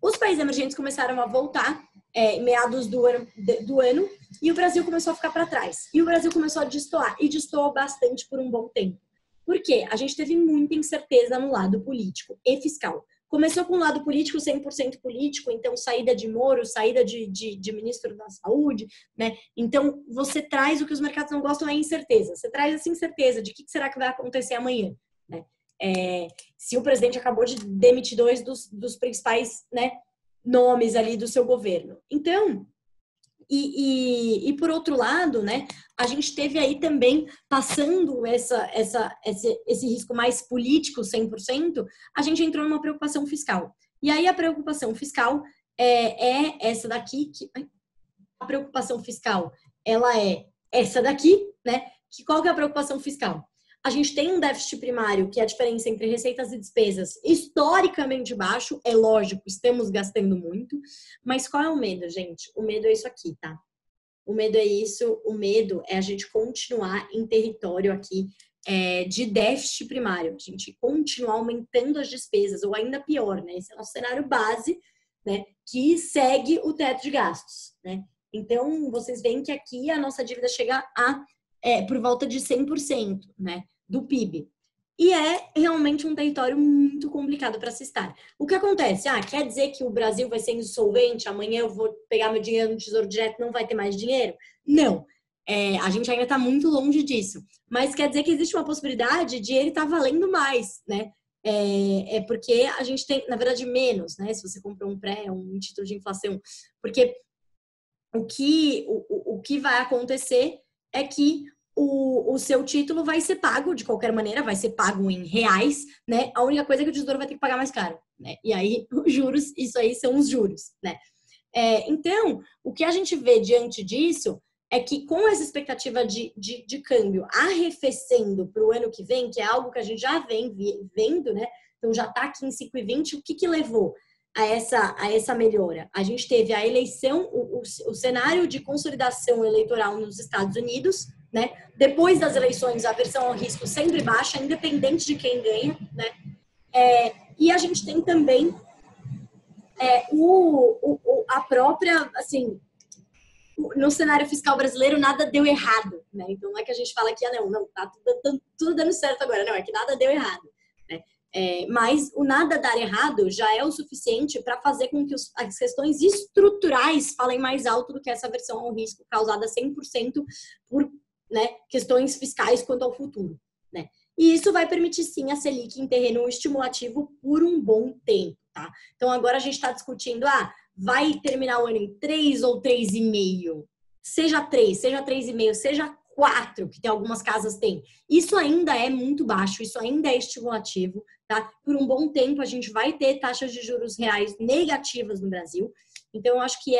Os países emergentes começaram a voltar em meados do ano e o Brasil começou a ficar para trás. E o Brasil começou a destoar, e destoou bastante por um bom tempo. Por quê? A gente teve muita incerteza no lado político e fiscal. Começou com o lado político, 100% político, então saída de Moro, saída de ministro da Saúde, né? Então, você traz o que os mercados não gostam, é incerteza. Você traz essa incerteza de o que será que vai acontecer amanhã, né? Se o presidente acabou de demitir 2 dos principais, né, nomes ali do seu governo. Então, e por outro lado, né, a gente teve aí também, passando esse risco mais político 100%, a gente entrou numa preocupação fiscal. E aí a preocupação fiscal é essa daqui, a preocupação fiscal, ela é essa daqui, né? Qual que é a preocupação fiscal? A gente tem um déficit primário, que é a diferença entre receitas e despesas, historicamente baixo, é lógico, estamos gastando muito, mas qual é o medo, gente? O medo é isso aqui, tá? O medo é isso, o medo é a gente continuar em território aqui de déficit primário, a gente continuar aumentando as despesas, ou ainda pior, né? Esse é o nosso cenário base, né? Que segue o teto de gastos, né? Então, vocês veem que aqui a nossa dívida chega por volta de 100%, né, do PIB. E é realmente um território muito complicado para se estar. O que acontece? Quer dizer que o Brasil vai ser insolvente, amanhã eu vou pegar meu dinheiro no Tesouro Direto e não vai ter mais dinheiro? Não. A gente ainda está muito longe disso. Mas quer dizer que existe uma possibilidade de ele estar valendo mais, né? Porque a gente tem, na verdade, menos, né? Se você comprou um título de inflação. Porque o que vai acontecer é que o seu título vai ser pago de qualquer maneira, vai ser pago em reais, né? A única coisa é que o tesouro vai ter que pagar mais caro, né? E aí, os juros, isso aí são os juros, né? Então, o que a gente vê diante disso é que com essa expectativa de câmbio arrefecendo para o ano que vem, que é algo que a gente já vem vendo, né? Então já está aqui em 5,20, o que levou a essa melhora? A gente teve a eleição, o cenário de consolidação eleitoral nos Estados Unidos, né? Depois das eleições, a aversão ao risco sempre baixa, independente de quem ganha, né? E a gente tem também a própria, assim, no cenário fiscal brasileiro nada deu errado, né? Então não é que a gente fala que não, tá tudo dando certo agora, não, é que nada deu errado, né? Mas o nada dar errado já é o suficiente para fazer com que as questões estruturais falem mais alto do que essa aversão ao risco causada 100% por, né, questões fiscais quanto ao futuro, né? E isso vai permitir sim a Selic em terreno estimulativo por um bom tempo, tá? Então agora a gente está discutindo, vai terminar o ano em 3 ou 3,5? Seja 3, seja 3,5, seja 4, que tem algumas casas tem. Isso ainda é muito baixo, isso ainda é estimulativo, tá? Por um bom tempo a gente vai ter taxas de juros reais negativas no Brasil. Então eu acho que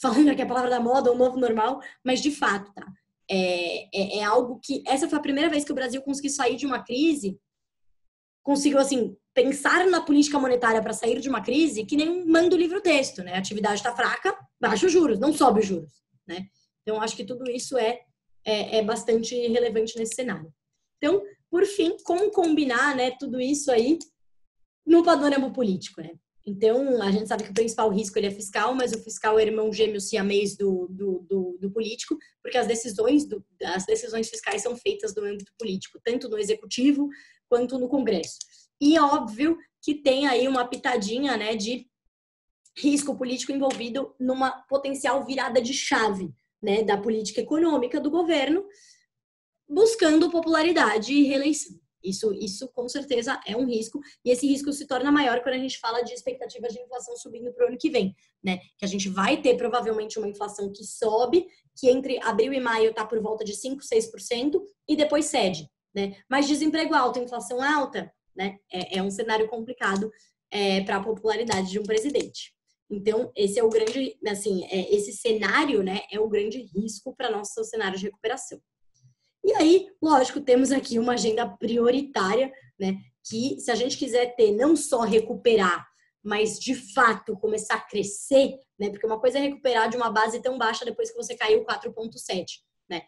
falando aqui a palavra da moda, o novo normal, mas de fato, tá? É algo que... Essa foi a primeira vez que o Brasil conseguiu sair de uma crise, conseguiu, assim, pensar na política monetária para sair de uma crise que nem manda o livro-texto, né? A atividade está fraca, baixa os juros, não sobe os juros, né? Então, acho que tudo isso é bastante relevante nesse cenário. Então, por fim, como combinar, né, tudo isso aí no panorama político, né? Então, a gente sabe que o principal risco ele é fiscal, mas o fiscal é irmão gêmeo siamês do político, porque as decisões fiscais são feitas no âmbito político, tanto no executivo quanto no Congresso. E óbvio que tem aí uma pitadinha, né, de risco político envolvido numa potencial virada de chave, né, da política econômica do governo, buscando popularidade e reeleição. Isso com certeza é um risco, e esse risco se torna maior quando a gente fala de expectativas de inflação subindo para o ano que vem, né? Que a gente vai ter provavelmente uma inflação que sobe, que entre abril e maio está por volta de 5%, 6%, e depois cede, né? Mas desemprego alto, inflação alta, né? É um cenário complicado para a popularidade de um presidente. Então, esse é o grande, assim, esse cenário, né, é o grande risco para nosso cenário de recuperação. E aí, lógico, temos aqui uma agenda prioritária, né? Que se a gente quiser ter, não só recuperar, mas de fato começar a crescer, né? Porque uma coisa é recuperar de uma base tão baixa depois que você caiu 4,7, né?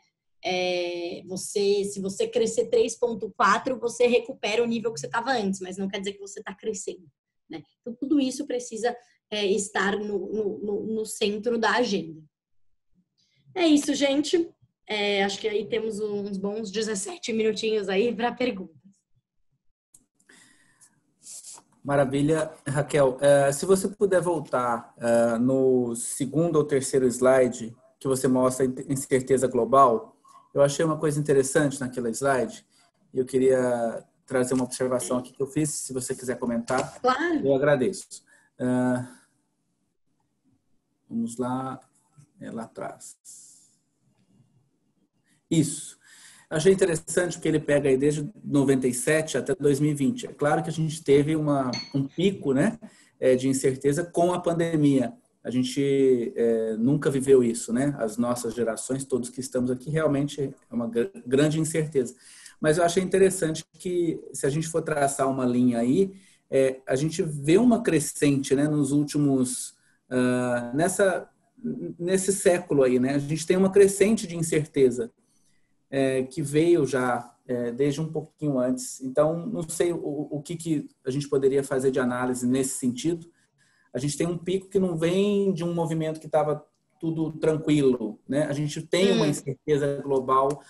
Se você crescer 3,4, você recupera o nível que você estava antes, mas não quer dizer que você está crescendo, né? Então, tudo isso precisa estar no centro da agenda. É isso, gente. Acho que aí temos uns bons 17 minutinhos aí para perguntas. Maravilha. Raquel, se você puder voltar no segundo ou terceiro slide, que você mostra a incerteza global, eu achei uma coisa interessante naquela slide e eu queria trazer uma observação aqui que eu fiz, se você quiser comentar. Claro. Eu agradeço. Vamos lá, lá atrás. Isso. Achei interessante porque ele pega aí desde 97 até 2020. É claro que a gente teve um pico, né, de incerteza com a pandemia. A gente nunca viveu isso, né? As nossas gerações, todos que estamos aqui, realmente é uma grande incerteza. Mas eu achei interessante que, se a gente for traçar uma linha aí, a gente vê uma crescente, né, nos últimos... nesse século aí, né? A gente tem uma crescente de incerteza. Que veio já desde um pouquinho antes. Então, não sei o que a gente poderia fazer de análise nesse sentido. A gente tem um pico que não vem de um movimento que estava tudo tranquilo, né? A gente tem uma incerteza global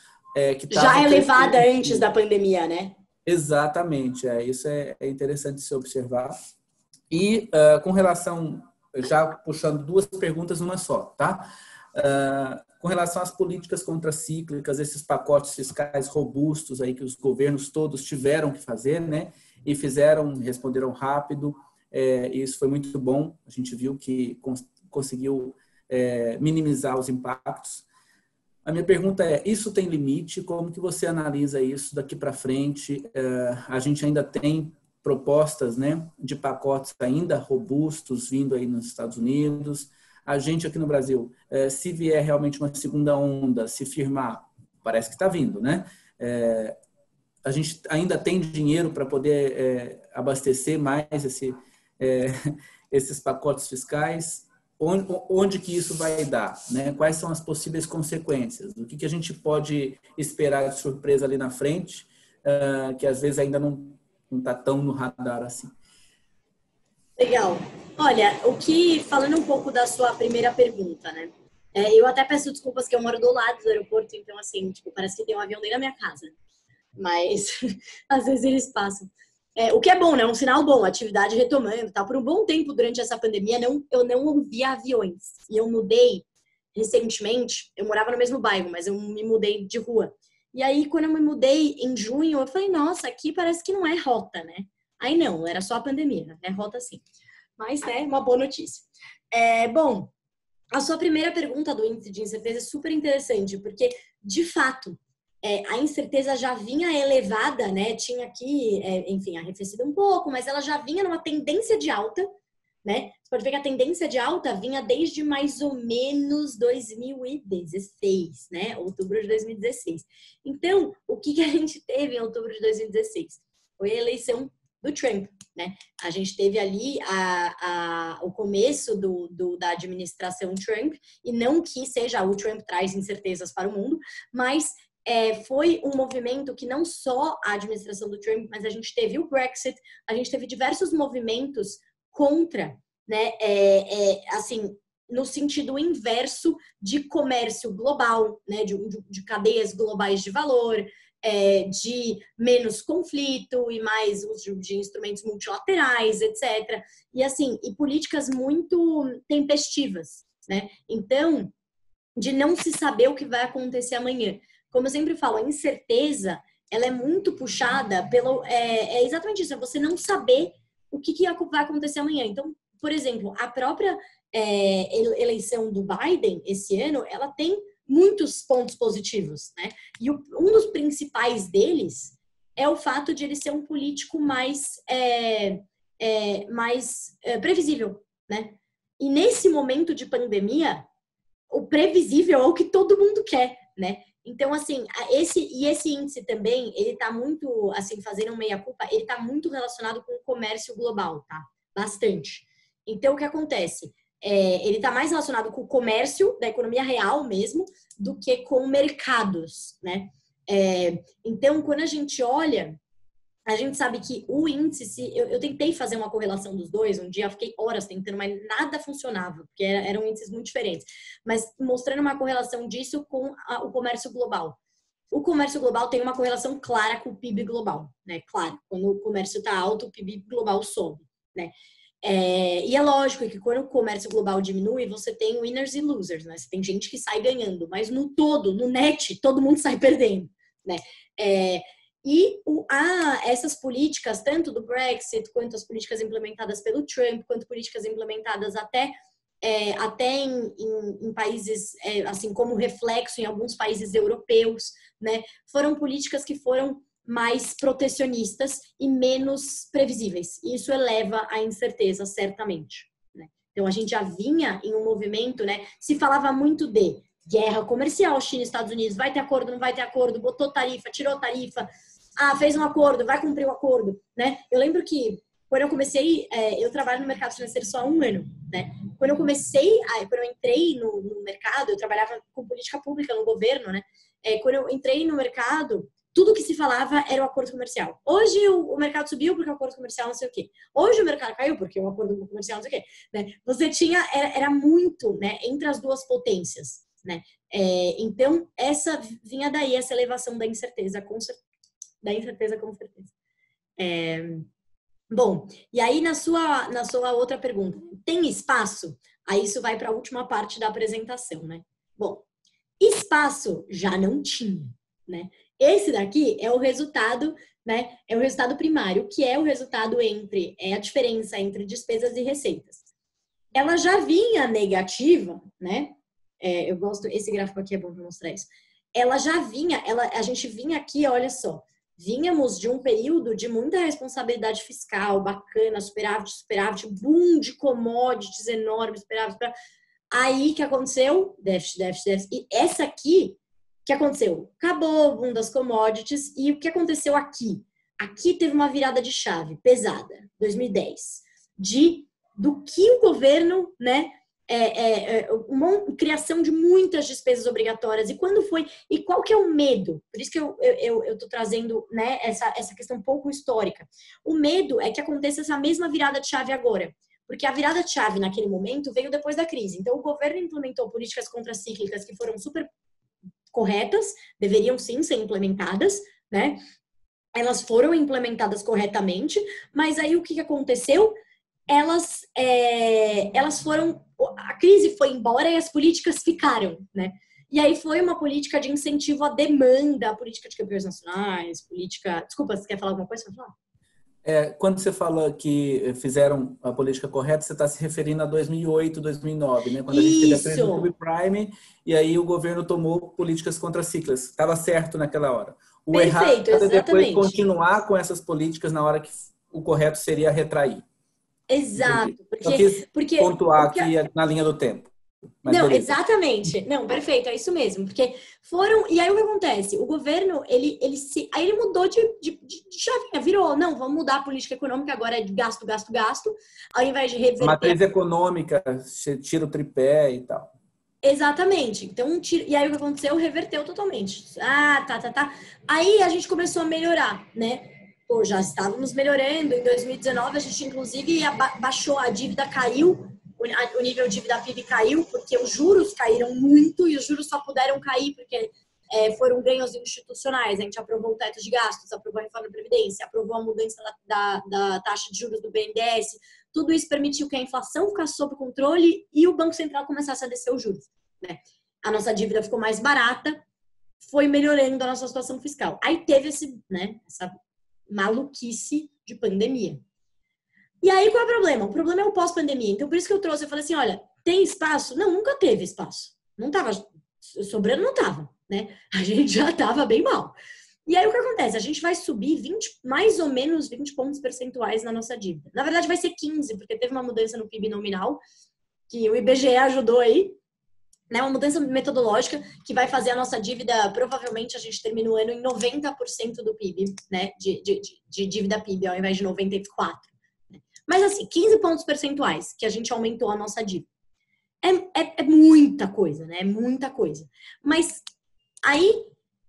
que já elevada antes da pandemia, né? Exatamente. Isso é interessante se observar. E com relação, já puxando duas perguntas numa só, tá? Com relação às políticas contracíclicas, esses pacotes fiscais robustos aí que os governos todos tiveram que fazer, né? E fizeram, responderam rápido. Isso foi muito bom. A gente viu que conseguiu minimizar os impactos. A minha pergunta é, isso tem limite? Como que você analisa isso daqui para frente? A gente ainda tem propostas, né, de pacotes ainda robustos vindo aí nos Estados Unidos. A gente aqui no Brasil, se vier realmente uma segunda onda, se firmar, parece que está vindo, né? A gente ainda tem dinheiro para poder abastecer mais esses pacotes fiscais. Onde que isso vai dar, né? Quais são as possíveis consequências? O que a gente pode esperar de surpresa ali na frente, que às vezes ainda não está tão no radar assim? Legal. Olha, falando um pouco da sua primeira pergunta, né? Eu até peço desculpas que eu moro do lado do aeroporto, então assim, tipo, parece que tem um avião dentro da minha casa. Mas às vezes eles passam. O que é bom, né? Um sinal bom, atividade retomando, tá? Por um bom tempo durante essa pandemia, eu não ouvia aviões. E eu mudei recentemente, eu morava no mesmo bairro, mas eu me mudei de rua. E aí, quando eu me mudei em junho, eu falei, nossa, aqui parece que não é rota, né? Aí não, era só a pandemia, é rota sim. Mas, né, uma boa notícia. Bom, a sua primeira pergunta do índice de incerteza é super interessante, porque, de fato, a incerteza já vinha elevada, né? Tinha aqui, enfim, arrefecido um pouco, mas ela já vinha numa tendência de alta, né? Você pode ver que a tendência de alta vinha desde mais ou menos 2016, né? Outubro de 2016. Então, o que a gente teve em outubro de 2016? Foi a eleição do Trump, né? A gente teve ali o começo da administração Trump, e não que seja o Trump traz incertezas para o mundo, mas foi um movimento que não só a administração do Trump, mas a gente teve o Brexit, a gente teve diversos movimentos contra, né, assim, no sentido inverso de comércio global, né, de cadeias globais de valor, de menos conflito e mais uso de instrumentos multilaterais, etc. E assim, e políticas muito tempestivas, né? Então, de não se saber o que vai acontecer amanhã. Como eu sempre falo, a incerteza, ela é muito puxada pelo... exatamente isso, é você não saber o que vai acontecer amanhã. Então, por exemplo, a própria eleição do Biden esse ano, ela tem muitos pontos positivos, né? E um dos principais deles é o fato de ele ser um político mais previsível, né? E nesse momento de pandemia, o previsível é o que todo mundo quer, né? Então, assim, esse índice também, ele tá muito, assim, fazendo um meia-culpa, ele tá muito relacionado com o comércio global, tá? Bastante. Então, o que acontece? Ele tá mais relacionado com o comércio da economia real mesmo, do que com mercados, né? Então, quando a gente olha, a gente sabe que o índice, eu tentei fazer uma correlação dos dois, um dia eu fiquei horas tentando, mas nada funcionava, porque eram índices muito diferentes. Mas mostrando uma correlação disso com o comércio global. O comércio global tem uma correlação clara com o PIB global, né? Claro, quando o comércio está alto, o PIB global sobe, né? E é lógico que quando o comércio global diminui, você tem winners e losers, né? Você tem gente que sai ganhando, mas no todo, no net, todo mundo sai perdendo, né? Essas políticas, tanto do Brexit, quanto as políticas implementadas pelo Trump, quanto políticas implementadas até em países, assim como reflexo em alguns países europeus, né, foram políticas que foram mais protecionistas e menos previsíveis. E isso eleva a incerteza, certamente, né? Então, a gente já vinha em um movimento, né, se falava muito de guerra comercial, China e Estados Unidos, vai ter acordo, não vai ter acordo, botou tarifa, tirou tarifa, fez um acordo, vai cumprir o acordo, né? Eu lembro que quando eu comecei, eu trabalho no mercado financeiro só há um ano, né? Quando eu entrei no mercado, eu trabalhava com política pública no governo, né? Quando eu entrei no mercado, tudo que se falava era o acordo comercial. Hoje o mercado subiu porque o acordo comercial não sei o quê. Hoje o mercado caiu porque o acordo comercial não sei o quê, né? Você tinha, era muito, né, entre as duas potências, né? Então, vinha daí essa elevação da incerteza, com certeza. Bom, e aí na sua outra pergunta, tem espaço? Aí isso vai para a última parte da apresentação, né? Bom, espaço já não tinha, né? Esse daqui é o resultado, né? É o resultado primário, que é o resultado entre a diferença entre despesas e receitas. Ela já vinha negativa, né? Eu gosto, esse gráfico aqui é bom para mostrar isso. Ela já vinha, a gente vinha aqui, olha só, vínhamos de um período de muita responsabilidade fiscal, bacana, superávit, boom de commodities enormes, superávit. Aí que aconteceu? Déficit. E essa aqui, que aconteceu? Acabou o boom das commodities. E o que aconteceu aqui? Aqui teve uma virada de chave pesada, 2010, do que o governo, né? Uma criação de muitas despesas obrigatórias. E quando foi? E qual que é o medo? Por isso que eu tô trazendo, né, essa questão um pouco histórica. O medo é que aconteça essa mesma virada de chave agora. Porque a virada de chave naquele momento veio depois da crise. Então, o governo implementou políticas contracíclicas que foram super corretas, deveriam sim ser implementadas, né? Elas foram implementadas corretamente, mas aí o que aconteceu? Elas foram, a crise foi embora e as políticas ficaram, né? E aí foi uma política de incentivo à demanda, política de campeões nacionais, Desculpa, você quer falar alguma coisa? Pode falar. Quando você fala que fizeram a política correta, você está se referindo a 2008, 2009, né? Quando a gente teve a crise do subprime e aí o governo tomou políticas contracíclicas. Estava certo naquela hora. O Perfeito, errado é depois exatamente. continuar com essas políticas na hora que o correto seria retrair. Exato. Porque pontuar aqui na linha do tempo. Mas não, beleza. Exatamente. Não, perfeito, é isso mesmo. Porque foram. E aí o que acontece? O governo, aí ele mudou de chavinha, virou, não, vamos mudar a política econômica, agora é de gasto, ao invés de reverter. A matriz econômica, tira o tripé e tal. Exatamente. Então, e aí o que aconteceu? Reverteu totalmente. Tá. Aí a gente começou a melhorar, né? Pô, já estávamos melhorando. Em 2019, a gente, inclusive, baixou, a dívida caiu, o nível de dívida PIB caiu, porque os juros caíram muito e os juros só puderam cair porque foram ganhos institucionais. A gente aprovou o teto de gastos, aprovou a reforma da Previdência, aprovou a mudança da taxa de juros do BNDES. Tudo isso permitiu que a inflação ficasse sob controle e o Banco Central começasse a descer os juros, né? A nossa dívida ficou mais barata, foi melhorando a nossa situação fiscal. Aí teve essa maluquice de pandemia. E aí qual é o problema? O problema é o pós-pandemia. Então por isso que eu falei assim, olha, tem espaço? Não, nunca teve espaço. Não tava, sobrando não tava, né? A gente já tava bem mal. E aí o que acontece? A gente vai subir mais ou menos 20 pontos percentuais na nossa dívida. Na verdade vai ser 15, porque teve uma mudança no PIB nominal, que o IBGE ajudou aí, né? Uma mudança metodológica que vai fazer a nossa dívida, provavelmente a gente termina o ano em 90% do PIB, né? De dívida PIB, ao invés de 94%. Mas assim, 15 pontos percentuais que a gente aumentou a nossa dívida. É muita coisa, né? É muita coisa. Mas aí,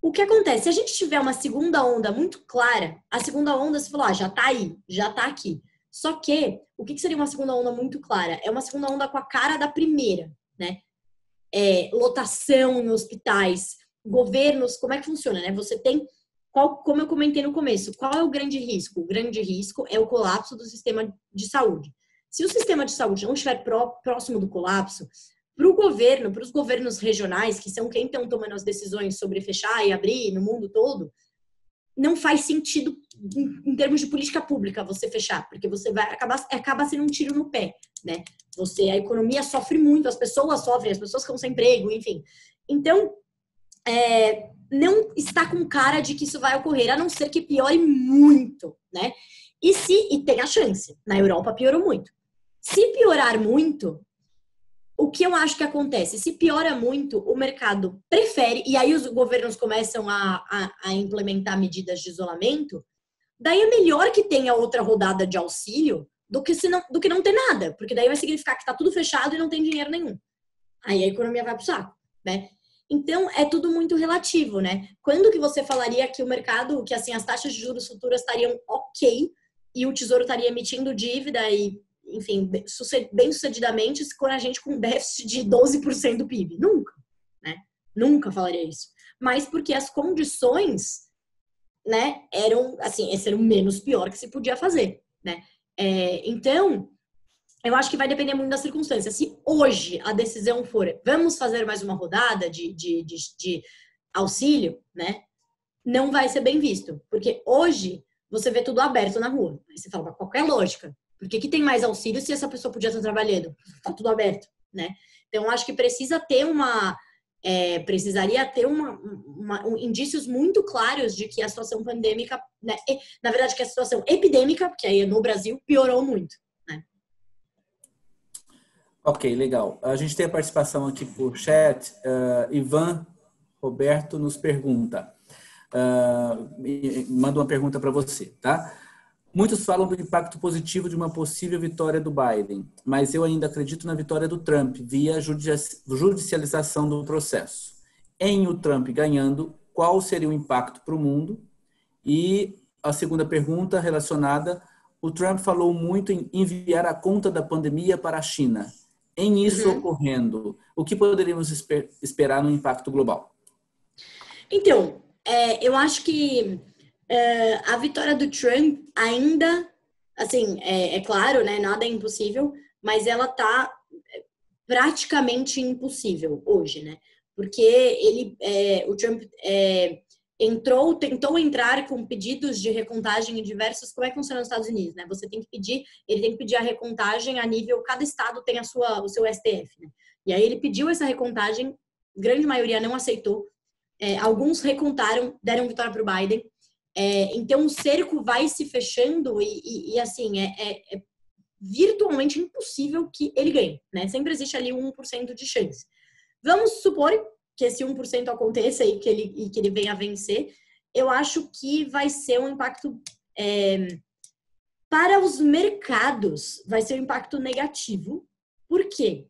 o que acontece? Se a gente tiver uma segunda onda muito clara, a segunda onda, você falou, já tá aí, já tá aqui. Só que, o que seria uma segunda onda muito clara? É uma segunda onda com a cara da primeira, né? Lotação em hospitais, governos, como é que funciona, né? Você tem, como eu comentei no começo, qual é o grande risco? O grande risco é o colapso do sistema de saúde. Se o sistema de saúde não estiver próximo do colapso, para o governo, para os governos regionais, que são quem estão tomando as decisões sobre fechar e abrir no mundo todo, não faz sentido em termos de política pública você fechar, porque você vai acaba sendo um tiro no pé, né? A economia sofre muito, as pessoas sofrem, as pessoas ficam sem emprego, enfim. Então, não está com cara de que isso vai ocorrer, a não ser que piore muito, né? E tem a chance. Na Europa piorou muito. Se piorar muito, o que eu acho que acontece? Se piora muito, o mercado prefere, e aí os governos começam a implementar medidas de isolamento, daí é melhor que tenha outra rodada de auxílio do que não ter nada, porque daí vai significar que está tudo fechado e não tem dinheiro nenhum. Aí a economia vai pro saco, né? Então, é tudo muito relativo, né? Quando que você falaria que o mercado, que assim, as taxas de juros futuras estariam ok e o Tesouro estaria emitindo dívida e, enfim, bem sucedidamente, quando a gente com déficit de 12% do PIB? Nunca, né? Nunca falaria isso. Mas porque as condições, né, eram, assim, esse era o menos pior que se podia fazer, né? Então, eu acho que vai depender muito da circunstância. Se hoje a decisão for, vamos fazer mais uma rodada de auxílio, né? Não vai ser bem visto. Porque hoje você vê tudo aberto na rua. Aí você fala, qual é a lógica? Por que tem mais auxílio se essa pessoa podia estar trabalhando? Tá tudo aberto, né? Então, eu acho que precisaria ter indícios muito claros de que a situação pandêmica, né? Na verdade, que a situação epidêmica, porque aí no Brasil, piorou muito. Ok, legal. A gente tem a participação aqui por chat. Ivan Roberto nos pergunta, manda uma pergunta para você, tá? Muitos falam do impacto positivo de uma possível vitória do Biden, mas eu ainda acredito na vitória do Trump via judicialização do processo. Em o Trump ganhando, qual seria o impacto para o mundo? E a segunda pergunta relacionada, o Trump falou muito em enviar a conta da pandemia para a China. Em isso ocorrendo, o que poderíamos esperar no impacto global? Então, eu acho que a vitória do Trump ainda, assim, é claro, né, nada é impossível, mas ela tá praticamente impossível hoje, né? Porque o Trump tentou entrar com pedidos de recontagem em diversos, como é que funciona nos Estados Unidos, né? Ele tem que pedir a recontagem a nível, cada estado tem o seu STF, né? E aí ele pediu essa recontagem, grande maioria não aceitou, alguns recontaram, deram vitória para o Biden, então o cerco vai se fechando e assim, é virtualmente impossível que ele ganhe, né? Sempre existe ali 1% de chance. Vamos supor que esse 1% aconteça e que ele venha a vencer. Eu acho que vai ser um impacto para os mercados, vai ser um impacto negativo. Por quê?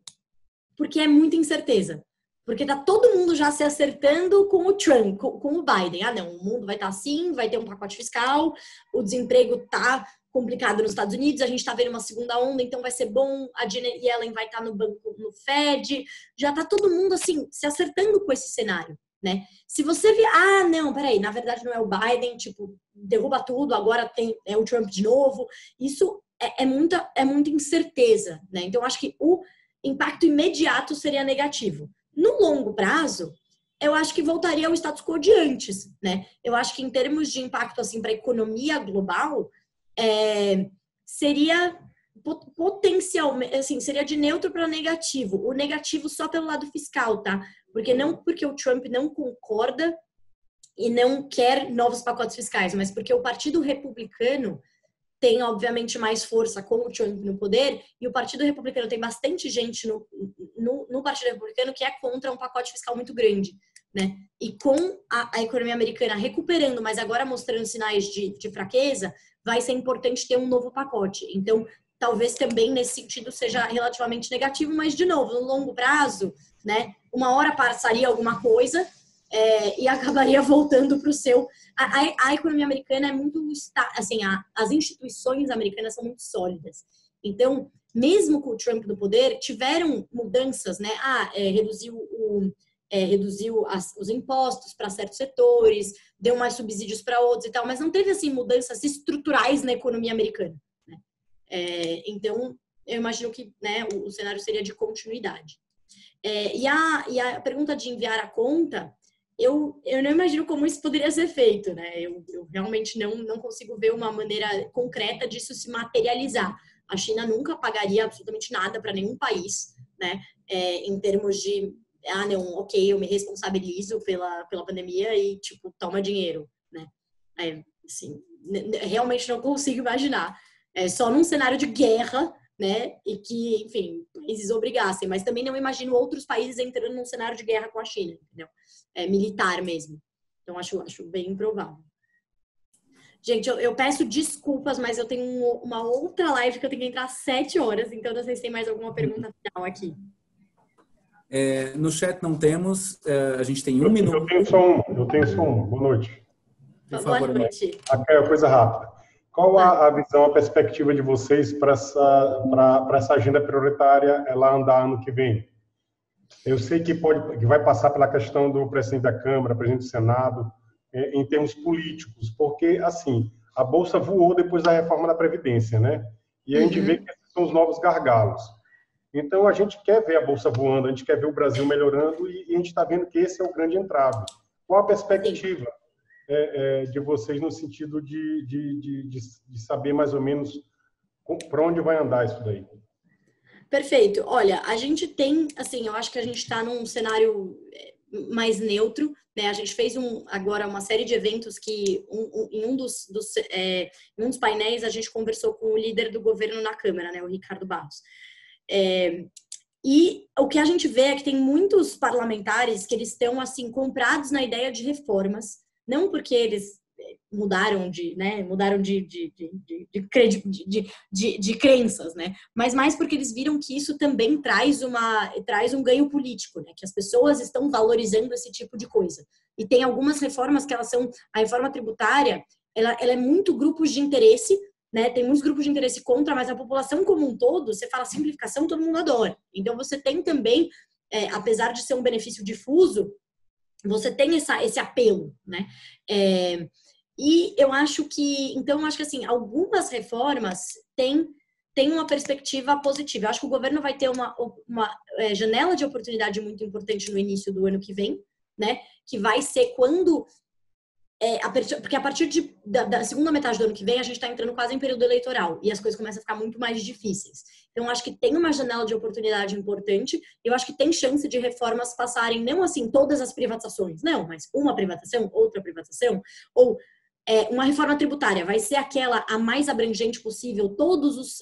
Porque é muita incerteza. Porque tá todo mundo já se acertando com o Trump, com o Biden. Ah, não, o mundo vai estar assim, vai ter um pacote fiscal, o desemprego tá complicado nos Estados Unidos, a gente tá vendo uma segunda onda, então vai ser bom, a Janet Yellen vai estar no banco, no Fed, já tá todo mundo, assim, se acertando com esse cenário, né? Se você vir, não, peraí, na verdade não é o Biden, tipo, derruba tudo, agora é o Trump de novo, isso é muita incerteza, né? Então, acho que o impacto imediato seria negativo. No longo prazo, eu acho que voltaria ao status quo de antes, né? Eu acho que em termos de impacto, assim, para a economia global, seria potencialmente, assim, seria de neutro para negativo. O negativo só pelo lado fiscal, tá? Porque o Trump não concorda e não quer novos pacotes fiscais, mas porque o Partido Republicano tem, obviamente, mais força com o Trump no poder, e o Partido Republicano tem bastante gente no Partido Republicano que é contra um pacote fiscal muito grande, né? E com a economia americana recuperando, mas agora mostrando sinais de fraqueza, vai ser importante ter um novo pacote. Então, talvez também nesse sentido seja relativamente negativo, mas, de novo, no longo prazo, né? Uma hora passaria alguma coisa e acabaria voltando para o seu... A economia americana é muito... Assim, as instituições americanas são muito sólidas. Então, mesmo com o Trump no poder, tiveram mudanças, né? Reduziu os impostos para certos setores, deu mais subsídios para outros e tal, mas não teve, assim, mudanças estruturais na economia americana, né? Então, eu imagino que, né, o cenário seria de continuidade. E a pergunta de enviar a conta... Eu não imagino como isso poderia ser feito, né? Eu realmente não consigo ver uma maneira concreta disso se materializar. A China nunca pagaria absolutamente nada para nenhum país, né? Em termos de, não, ok, eu me responsabilizo pela pandemia e, tipo, toma dinheiro, né? Assim, realmente não consigo imaginar. Só num cenário de guerra, né? E que, enfim, países obrigassem. Mas também não imagino outros países entrando num cenário de guerra com a China, entendeu? Militar mesmo. Então, acho bem improvável. Gente, eu peço desculpas, mas eu tenho uma outra live que eu tenho que entrar às 7 horas, então não sei se tem mais alguma pergunta final aqui. No chat não temos, a gente tem 1 minuto. Eu tenho só uma. Boa noite. Boa noite. Aqui é uma coisa rápida. Qual a visão, a perspectiva de vocês para essa agenda prioritária ela andar ano que vem? Eu sei que vai passar pela questão do presidente da Câmara, presidente do Senado, em termos políticos, porque, assim, a Bolsa voou depois da reforma da Previdência, né? E a gente vê que esses são os novos gargalos. Então, a gente quer ver a Bolsa voando, a gente quer ver o Brasil melhorando e a gente está vendo que esse é o grande entrave. Qual a perspectiva de vocês no sentido de saber mais ou menos para onde vai andar isso daí? Perfeito. Olha, a gente tem, assim, eu acho que a gente está num cenário mais neutro, né? A gente fez agora uma série de eventos que em um dos painéis a gente conversou com o líder do governo na Câmara, né? O Ricardo Barros. E o que a gente vê é que tem muitos parlamentares que eles estão, assim, comprados na ideia de reformas, não porque eles mudaram de crenças, né? Mas mais porque eles viram que isso também traz um ganho político, né? Que as pessoas estão valorizando esse tipo de coisa. E tem algumas reformas que elas são... A reforma tributária, ela é muito grupos de interesse, né? Tem muitos grupos de interesse contra, mas a população como um todo, você fala simplificação, todo mundo adora. Então, você tem também, apesar de ser um benefício difuso, você tem esse apelo, né? E eu acho que, assim, algumas reformas têm uma perspectiva positiva. Eu acho que o governo vai ter uma janela de oportunidade muito importante no início do ano que vem, né? Que vai ser quando... porque a partir da segunda metade do ano que vem, a gente está entrando quase em período eleitoral e as coisas começam a ficar muito mais difíceis. Então, eu acho que tem uma janela de oportunidade importante. Eu acho que tem chance de reformas passarem, não assim, todas as privatizações, não, mas uma privatização, outra privatização, ou uma reforma tributária. Vai ser aquela a mais abrangente possível, todos os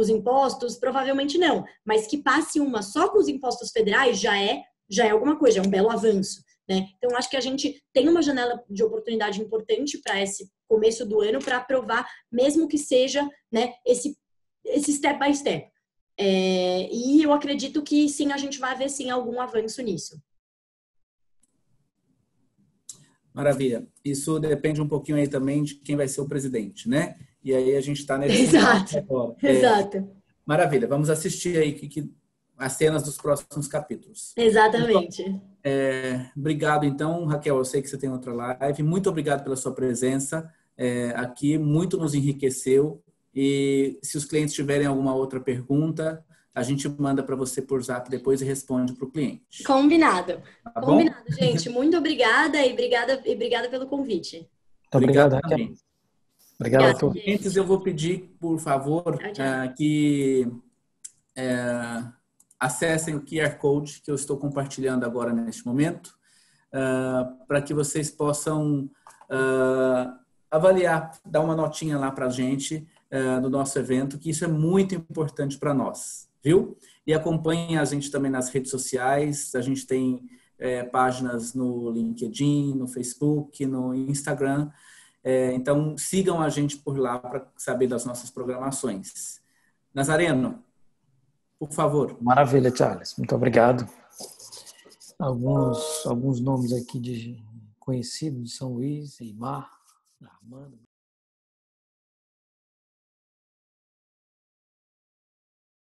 impostos? Provavelmente não, mas que passe uma só com os impostos federais já é alguma coisa, é um belo avanço. Né? Então, acho que a gente tem uma janela de oportunidade importante para esse começo do ano para aprovar, mesmo que seja, né, esse step by step. E eu acredito que sim, a gente vai ver sim algum avanço nisso. Maravilha. Isso depende um pouquinho aí também de quem vai ser o presidente, né? E aí a gente está nesse... Exato. Agora. Exato. Maravilha. Vamos assistir aí as cenas dos próximos capítulos. Exatamente. Então, obrigado, então, Raquel. Eu sei que você tem outra live. Muito obrigado pela sua presença aqui. Muito nos enriqueceu. E se os clientes tiverem alguma outra pergunta, a gente manda para você por Zap depois e responde para o cliente. Combinado. Tá bom? Combinado, gente. Muito obrigada e obrigada pelo convite. Muito obrigado, Raquel. Também. Obrigado a todos. Clientes, eu vou pedir, por favor, que acessem o QR Code que eu estou compartilhando agora neste momento, para que vocês possam avaliar, dar uma notinha lá para a gente do nosso evento, que isso é muito importante para nós, viu? E acompanhem a gente também nas redes sociais. A gente tem páginas no LinkedIn, no Facebook, no Instagram. Então, sigam a gente por lá para saber das nossas programações. Nazareno, por favor. Maravilha, Charles. Muito obrigado. Alguns nomes aqui conhecidos de São Luís, Eimar, Armando.